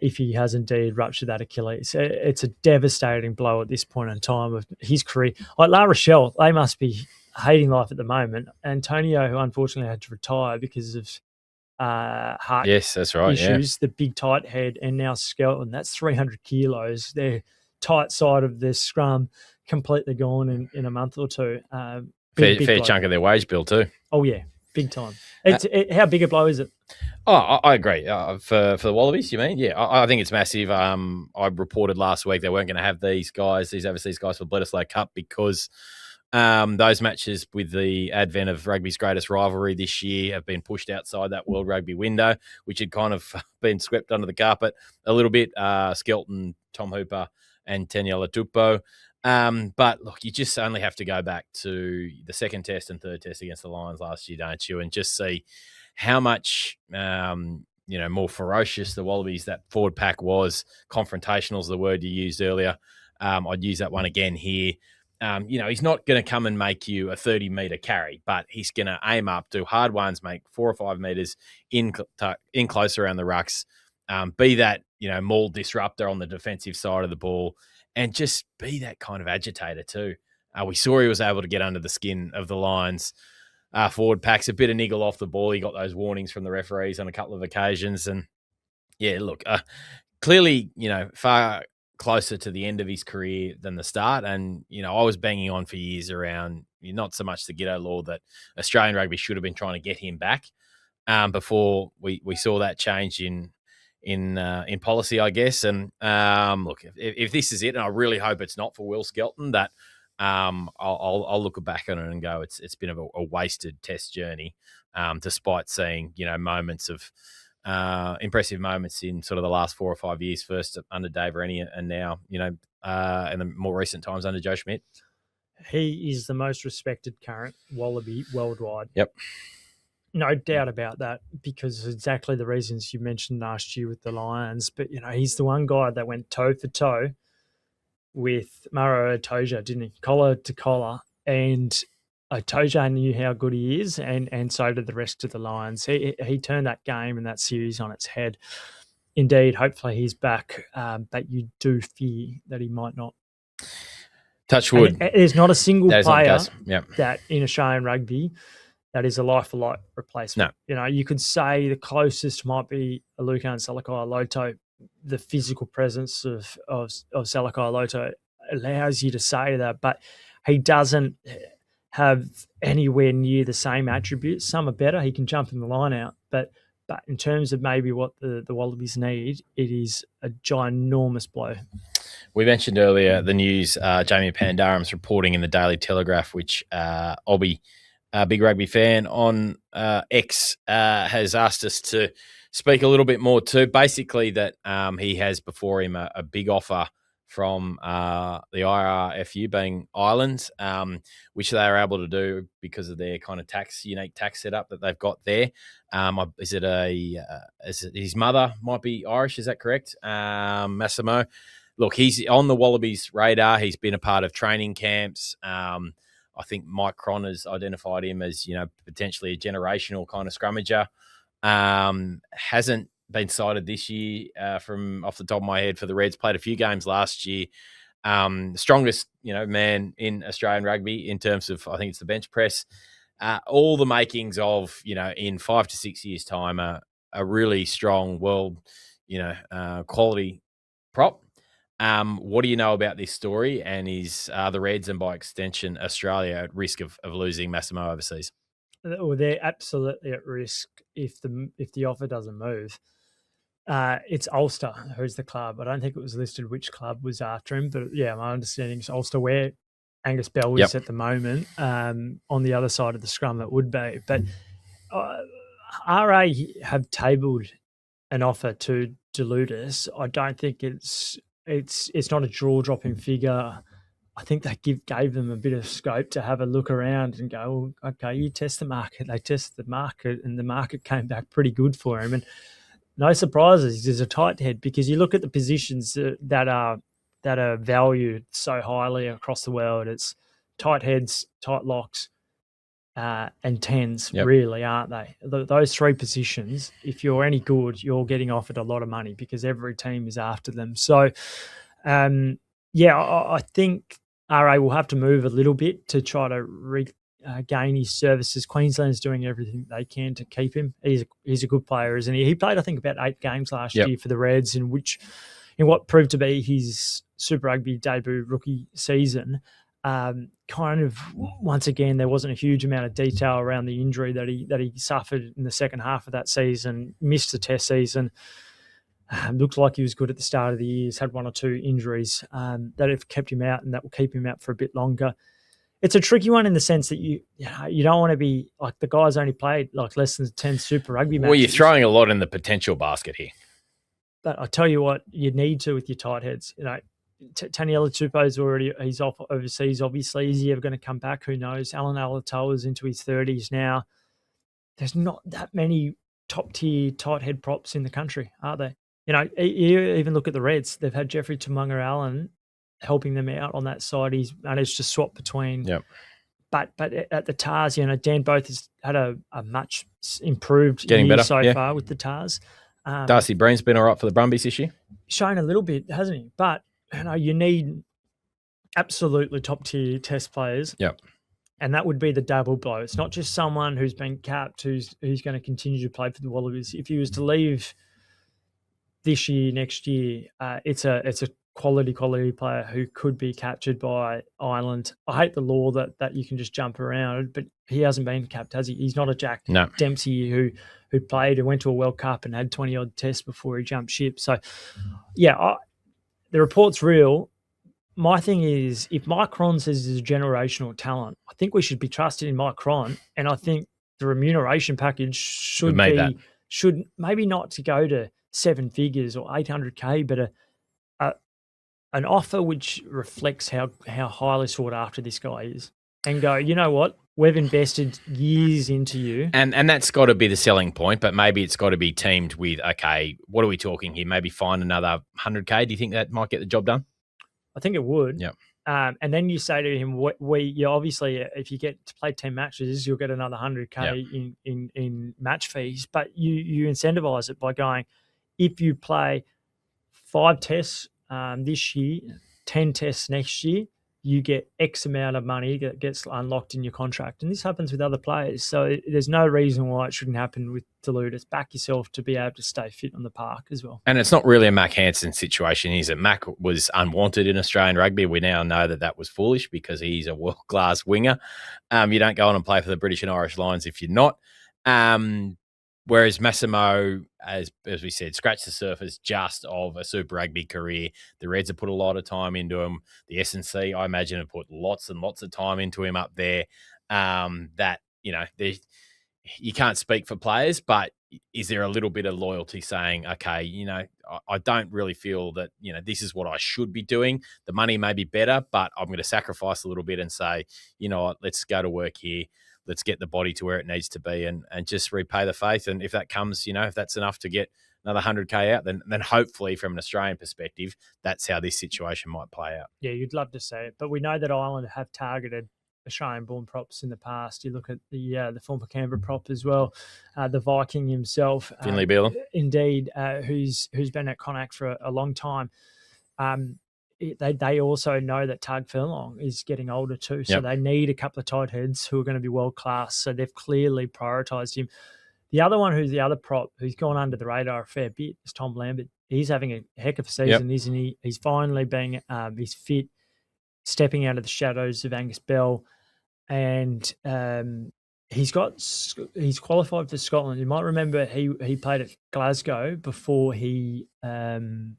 if he has indeed ruptured that Achilles, it's a devastating blow at this point in time of his career. Like La Rochelle, they must be hating life at the moment. Antonio, who unfortunately had to retire because of heart that's right, issues, the big tight head, and now Skelton, that's 300 kilos. Their tight side of their scrum completely gone in a month or two. Fair chunk of their wage bill too. Oh yeah, big time. How big a blow is it? Oh, I agree. For the Wallabies, you mean? Yeah, I think it's massive. I reported last week they weren't going to have these overseas guys for Bledisloe Cup because those matches with the advent of rugby's greatest rivalry this year have been pushed outside that World Rugby window, which had kind of been swept under the carpet a little bit. Skelton, Tom Hooper, and Taniela Tupou. But look, you just only have to go back to the second test and third test against the Lions last year, don't you? And just see how much, more ferocious the Wallabies, that forward pack was. Confrontational is the word you used earlier. I'd use that one again here. He's not going to come and make you a 30-metre carry, but he's going to aim up, do hard ones, make 4 or 5 metres in close around the rucks, be that, maul disruptor on the defensive side of the ball, and just be that kind of agitator too. We saw he was able to get under the skin of the Lions forward packs, a bit of niggle off the ball. He got those warnings from the referees on a couple of occasions. And, yeah, look, clearly, far closer to the end of his career than the start. And, I was banging on for years around not so much the Giddo law that Australian rugby should have been trying to get him back before we saw that change in policy, I guess. And look, if this is it, and I really hope it's not for Will Skelton, that I'll look back on it and go, it's been a wasted test journey, despite seeing moments of impressive moments in sort of the last 4 or 5 years, first under Dave Rennie and now in the more recent times under Joe Schmidt. He is the most respected current Wallaby worldwide. Yep. No doubt about that, because exactly the reasons you mentioned last year with the Lions. But, he's the one guy that went toe for toe with Maro Itoja, didn't he? Collar to collar. And Itoja knew how good he is, and so did the rest of the Lions. He turned that game and that series on its head. Indeed, hopefully he's back, but you do fear that he might not. Touch wood. And there's not a single player Yep. that in Australian rugby that is a like-for-like replacement. No. You could say the closest might be a Lucan Salakai-Loto. The physical presence of Salakai-Loto allows you to say that, but he doesn't have anywhere near the same attributes. Some are better. He can jump in the line out, but in terms of maybe what the Wallabies need, it is a ginormous blow. We mentioned earlier the news, Jamie Pandaram's reporting in the Daily Telegraph, which Obby, a big rugby fan on X, has asked us to speak a little bit more to. Basically that he has before him a big offer from the IRFU, being Ireland, which they are able to do because of their kind of unique tax setup that they've got there. Is it his mother might be Irish? Is that correct? Masimo. Look, he's on the Wallabies radar. He's been a part of training camps. I think Mike Cron has identified him as, potentially a generational kind of scrummager. Hasn't been cited this year from off the top of my head for the Reds. Played a few games last year. Strongest, man in Australian rugby in terms of, I think it's the bench press. All the makings of, in 5 to 6 years' time, a really strong world, quality prop. What do you know about this story, and is the Reds and by extension Australia at risk of losing Masimo overseas? Well, they're absolutely at risk if the offer doesn't move. It's Ulster who's the club. I don't think it was listed which club was after him, but yeah, my understanding is Ulster, where Angus Bell is at the moment, on the other side of the scrum that would be. But RA have tabled an offer to Deudas. I don't think it's not a jaw-dropping figure. I think they gave them a bit of scope to have a look around and go, well, okay, you test the market. They tested the market, and the market came back pretty good for him. And no surprises, he's a tight head, because you look at the positions that are valued so highly across the world. It's tight heads, tight locks, and tens, really, aren't they? Those three positions, if you're any good, you're getting offered a lot of money because every team is after them. So, I think RA will have to move a little bit to try to regain his services. Queensland's doing everything they can to keep him. He's a good player, isn't he? He played, I think, about 8 games last year for the Reds, in what proved to be his Super Rugby debut rookie season. Kind of, once again, there wasn't a huge amount of detail around the injury that he suffered in the second half of that season. Missed the test season. Looked like he was good at the start of the year. He's had 1 or 2 injuries that have kept him out, and that will keep him out for a bit longer. It's a tricky one in the sense that you don't want to be like, the guy's only played like less than 10 Super Rugby matches. Well, you're throwing a lot in the potential basket here. But I tell you what, you need to with your tight heads. Taniela Tupou's he's off overseas, obviously. Is he ever going to come back? Who knows? Alan Alatoa's into his 30s now. There's not that many top-tier tight head props in the country, are there? You even look at the Reds. They've had Jeffrey Tumunga Allen helping them out on that side. He's managed to swap between. Yep. But at the Tars, Dan Both has had a much improved year so far with the Tars. Darcy Breen's been all right for the Brumbies this year. Shown a little bit, hasn't he? But you need absolutely top-tier test players. Yep. And that would be the double blow. It's not just someone who's been capped who's going to continue to play for the Wallabies. If he was to leave this year, next year, it's a quality player who could be captured by Ireland. I hate the law that you can just jump around, but he hasn't been capped, has he? He's not a Jack Dempsey who played and went to a World Cup and had 20-odd tests before he jumped ship. So, yeah, the report's real. My thing is, if Mike Cron says he's a generational talent, I think we should be trusted in Mike Cron, and I think the remuneration package should maybe not to go to 7 figures or 800K, but an offer which reflects how highly sought after this guy is, and go, you know what, we've invested years into you. And that's got to be the selling point, but maybe it's got to be teamed with, okay, what are we talking here? Maybe find another 100K. Do you think that might get the job done? I think it would. Yeah. And then you say to him, you obviously, if you get to play 10 matches, you'll get another 100K in match fees, but you incentivize it by going, if you play 5 tests this year, 10 tests next year, you get X amount of money that gets unlocked in your contract. And this happens with other players. So there's no reason why it shouldn't happen with Deudas. Back yourself to be able to stay fit on the park as well. And it's not really a Mac Hansen situation, is it? Mac was unwanted in Australian rugby. We now know that was foolish because he's a world-class winger. You don't go on and play for the British and Irish Lions if you're not. Whereas Masimo, as we said, scratched the surface just of a Super Rugby career. The Reds have put a lot of time into him. The S&C, I imagine, have put lots and lots of time into him up there. That, you know, you can't speak for players, but is there a little bit of loyalty saying, okay, you know, I don't really feel that, you know, this is what I should be doing. The money may be better, but I'm going to sacrifice a little bit and say, you know what, let's go to work here. Let's get the body to where it needs to be and just repay the faith. And if that comes, you know, if that's enough to get another 100K out, then hopefully from an Australian perspective, that's how this situation might play out. Yeah, you'd love to see it. But we know that Ireland have targeted Australian-born props in the past. You look at the former Canberra prop as well, the Viking himself. Finlay Bealham. Indeed, who's been at Connacht for a long time. They also know that Tag Furlong is getting older too, so they need a couple of tight heads who are going to be world class. So they've clearly prioritised him. The other one, who's the other prop, who's gone under the radar a fair bit, is Tom Lambert. He's having a heck of a season, isn't he? He's finally being he's fit, stepping out of the shadows of Angus Bell, and he's qualified for Scotland. You might remember he played at Glasgow before he came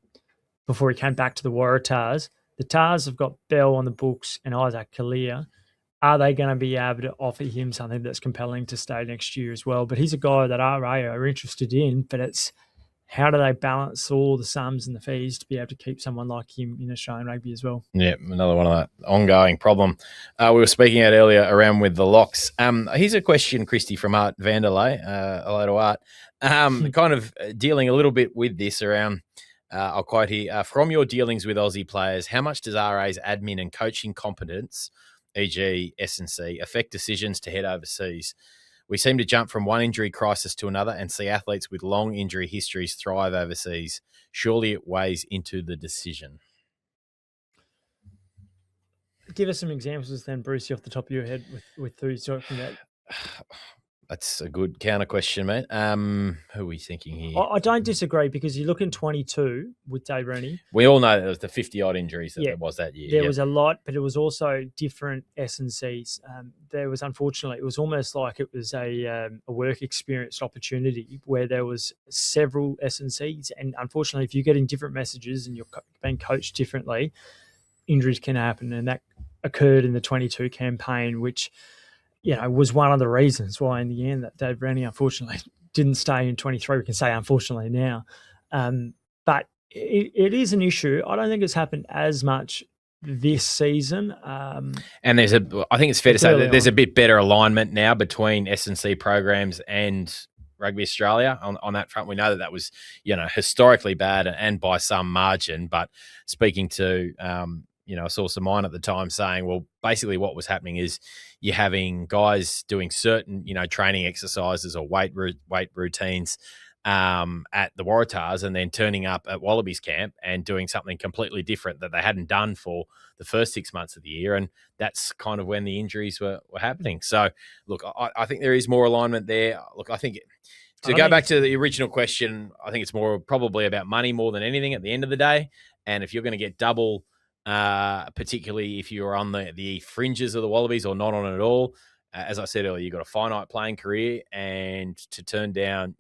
back to the Waratahs. The Tars have got Bell on the books and Isaac Kalia. Are they going to be able to offer him something that's compelling to stay next year as well? But he's a guy that RA are interested in, but it's how do they balance all the sums and the fees to be able to keep someone like him in Australian rugby as well? Yeah, another one of that ongoing problem. We were speaking out earlier around with the locks. Here's a question, Christy, from Art Vanderlei. Hello to Art. Kind of dealing a little bit with this around, I'll quote here, from your dealings with Aussie players, how much does RA's admin and coaching competence, e.g. S&C, affect decisions to head overseas? We seem to jump from one injury crisis to another and see athletes with long injury histories thrive overseas. Surely it weighs into the decision. Give us some examples then, Brucey, off the top of your head with who you're talking about. That's a good counter question, mate. Who are we thinking here? I don't disagree, because you look in 22 with Dave Rennie. We all know there was the 50-odd injuries that there was that year. There was a lot, but it was also different S&Cs. There was, unfortunately, it was almost like it was a work experience opportunity where there was several S&Cs. And unfortunately, if you're getting different messages and you're being coached differently, injuries can happen. And that occurred in the 22 campaign, which, you know, was one of the reasons why in the end that Dave Rennie unfortunately didn't stay in 23. We can say unfortunately now. But it is an issue. I don't think it's happened as much this season. And I think it's fair to say that there's a bit better alignment now between S&C programs and Rugby Australia on that front. We know that was, you know, historically bad and by some margin, but speaking to, a source of mine at the time saying, well, basically what was happening is you're having guys doing certain, training exercises or weight routines at the Waratahs and then turning up at Wallabies camp and doing something completely different that they hadn't done for the first 6 months of the year. And that's kind of when the injuries were happening. So, look, I think there is more alignment there. Look, I think to go back to the original question, I think it's more probably about money more than anything at the end of the day. And if you're going to get double, particularly if you're on the fringes of the Wallabies or not on it at all, as I said earlier, you've got a finite playing career, and to turn down,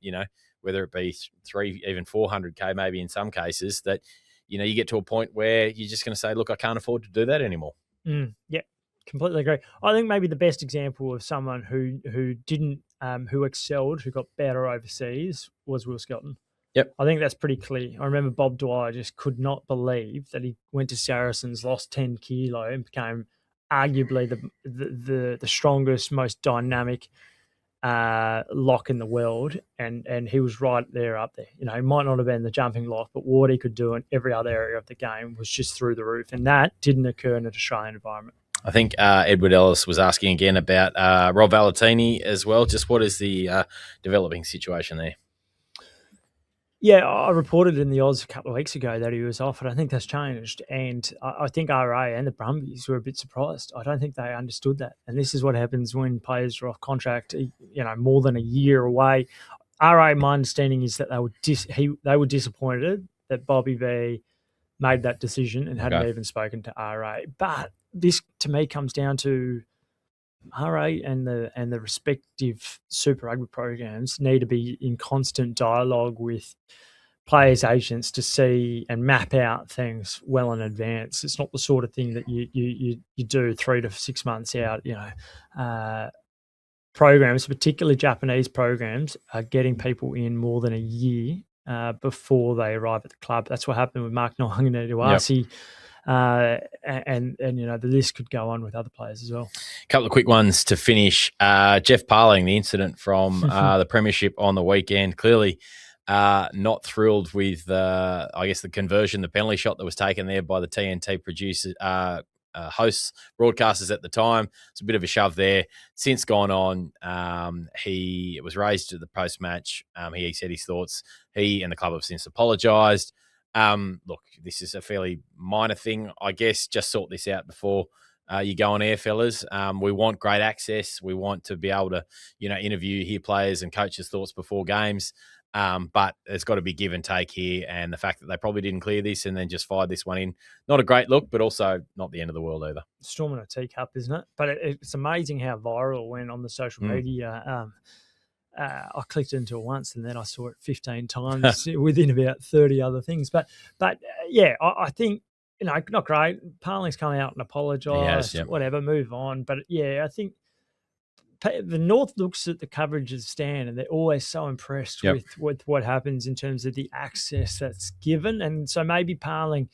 whether it be 3, even 400K maybe in some cases, that, you get to a point where you're just going to say, look, I can't afford to do that anymore. Yeah, completely agree. I think maybe the best example of someone who didn't, who excelled, who got better overseas was Will Skelton. Yep. I think that's pretty clear. I remember Bob Dwyer just could not believe that he went to Saracens, lost 10 kilo, and became arguably the strongest, most dynamic lock in the world, and he was right there up there. He might not have been the jumping lock, but what he could do in every other area of the game was just through the roof, and that didn't occur in an Australian environment. I think Edward Ellis was asking again about Rob Valentini as well. Just what is the developing situation there? Yeah, I reported in the Oz a couple of weeks ago that he was off, and I think that's changed. And I think RA and the Brumbies were a bit surprised. I don't think they understood that. And this is what happens when players are off contract, more than a year away. RA, my understanding is that they were disappointed that Bobby V made that decision and hadn't even spoken to RA. But this, to me, comes down to RA and the respective Super Rugby programs need to be in constant dialogue with players' agents to see and map out things well in advance. It's not the sort of thing that you do 3 to 6 months out. Programs, particularly Japanese programs, are getting people in more than a year before they arrive at the club. That's what happened with Mark Nohang and Aussie. And the list could go on with other players as well. A couple of quick ones to finish. Jeff Parling, the incident from the Premiership on the weekend, clearly not thrilled with, the conversion, the penalty shot that was taken there by the TNT producer, hosts, broadcasters at the time. It's a bit of a shove there. Since gone on, it was raised at the post-match. He said his thoughts. He and the club have since apologised. Look, this is a fairly minor thing. I guess just sort this out before you go on air, fellas. We want great access. We want to be able to, interview, hear players and coaches' thoughts before games. But there's got to be give and take here. And the fact that they probably didn't clear this and then just fired this one in, not a great look, but also not the end of the world either. Storm in a teacup, isn't it? But it's amazing how viral it went on the social media. I clicked into it once and then I saw it 15 times within about 30 other things. But I think, not great. Parling's come out and apologised, whatever, move on. But I think the North looks at the coverage of Stan and they're always so impressed with what happens in terms of the access that's given. And so maybe Parling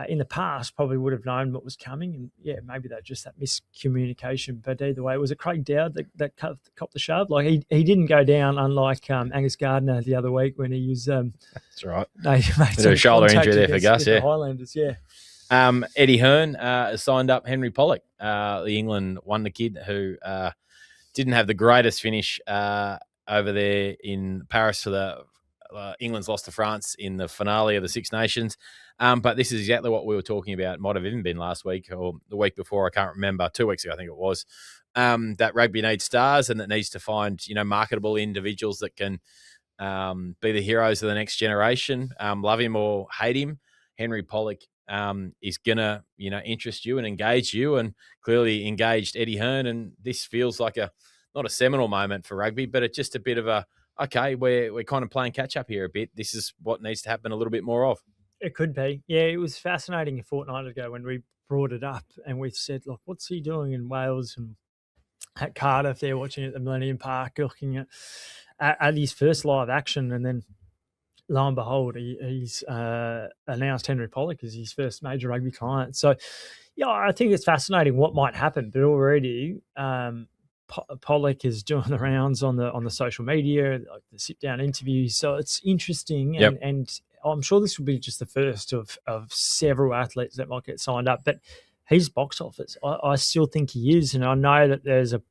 in the past probably would have known what was coming. And maybe that just that miscommunication. But either way, it was a Craig Dowd that copped the shove. Like he didn't go down, unlike Angus Gardner the other week when he was. That's right. Made a shoulder injury there for Gus. The Highlanders, Eddie Hearn has signed up Henry Pollock, the England wonder kid who didn't have the greatest finish over there in Paris for the England's lost to France in the finale of the Six Nations. But this is exactly what we were talking about. It might have even been last week or the week before. I can't remember. 2 weeks ago, I think it was. That rugby needs stars and that needs to find, marketable individuals that can be the heroes of the next generation. Love him or hate him, Henry Pollock is going to, interest you and engage you, and clearly engaged Eddie Hearn. And this feels like not a seminal moment for rugby, but it's just a bit of we're kind of playing catch up here a bit. This is what needs to happen a little bit more of. It could be. Yeah, it was fascinating a fortnight ago when we brought it up and we said, look, what's he doing in Wales and at Cardiff? They're watching at the Millennium Park, looking at his first live action, and then lo and behold, he's announced Henry Pollock as his first major rugby client. So, I think it's fascinating what might happen. But already, Pollock is doing the rounds on the social media, like the sit-down interviews. So it's interesting, and I'm sure this will be just the first of several athletes that might get signed up. But he's box office. I still think he is, and I know that there's a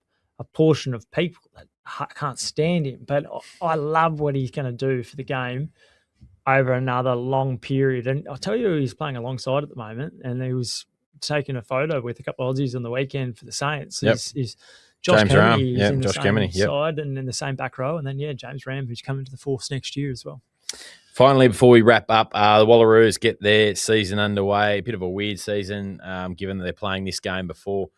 portion of people that can't stand him, but I love what he's going to do for the game over another long period. And I'll tell you who he's playing alongside at the moment, and he was taking a photo with a couple of Aussies on the weekend for the Saints. Is Josh James Kennedy Ram. is in the Josh same Kennedy, side and in the same back row, and then James Ram, who's coming to the Force next year as well. Finally, before we wrap up, the Wallaroos get their season underway. A bit of a weird season, given that they're playing this game before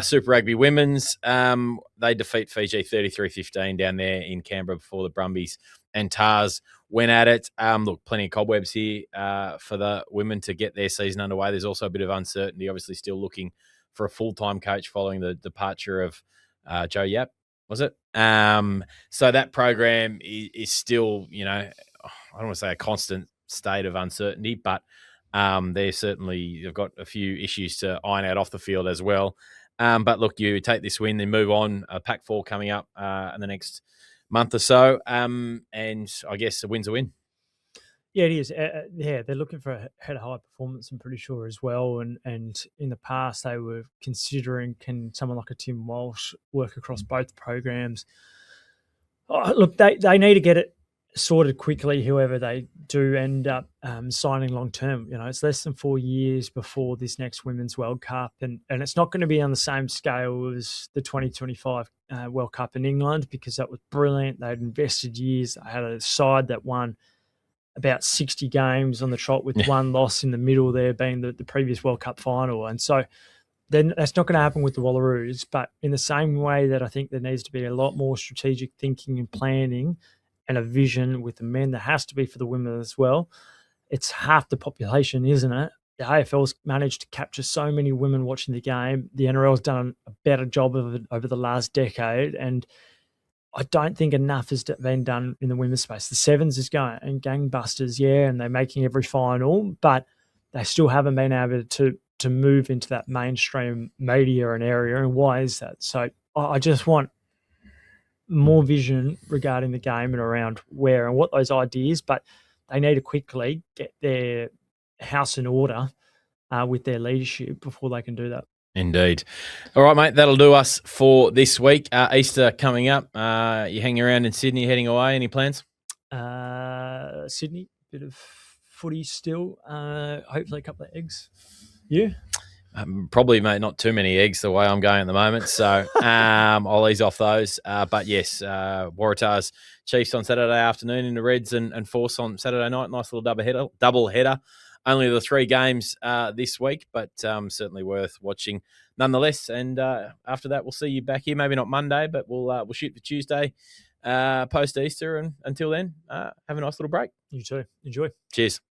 Super Rugby Women's. They defeat Fiji 33-15 down there in Canberra before the Brumbies and Tars went at it. Look, plenty of cobwebs here for the women to get their season underway. There's also a bit of uncertainty, obviously still looking for a full-time coach following the departure of Joe Yap, was it? So that program is still, I don't want to say a constant state of uncertainty, but they've got a few issues to iron out off the field as well. But look, you take this win, then move on. Pac 4 coming up in the next month or so, and I guess a win's a win. Yeah, it is. They're looking for a head of high performance, I'm pretty sure, as well. And in the past, they were considering, can someone like a Tim Walsh work across both programs? Look, they need to get it sorted quickly, whoever they do end up signing long term. It's less than 4 years before this next Women's World Cup, and it's not going to be on the same scale as the 2025 World Cup in England, because that was brilliant. They'd invested years. They had a side that won about 60 games on the trot with one loss in the middle there being the previous World Cup final. And so then that's not going to happen with the Wallaroos, but in the same way that I think there needs to be a lot more strategic thinking and planning and a vision with the men, there has to be for the women as well. It's half the population, isn't it? The AFL's managed to capture so many women watching the game. The NRL's done a better job of it over the last decade, and I don't think enough has been done in the women's space. The Sevens is going and gangbusters, yeah, and they're making every final, but they still haven't been able to move into that mainstream media and area. And why is that? So I just want more vision regarding the game and around where and what those ideas, but they need to quickly get their house in order with their leadership before they can do that. Indeed. All right, mate, that'll do us for this week. Easter coming up. You hanging around in Sydney, heading away? Any plans? Sydney, bit of footy still. Hopefully a couple of eggs. You? Probably, mate, not too many eggs the way I'm going at the moment. So I'll ease off those. But yes, Waratahs Chiefs on Saturday afternoon in the Reds and Force on Saturday night. Nice little double header. Only the 3 games this week, but certainly worth watching nonetheless. And after that, we'll see you back here. Maybe not Monday, but we'll shoot for Tuesday post Easter. And until then, have a nice little break. You too. Enjoy. Cheers.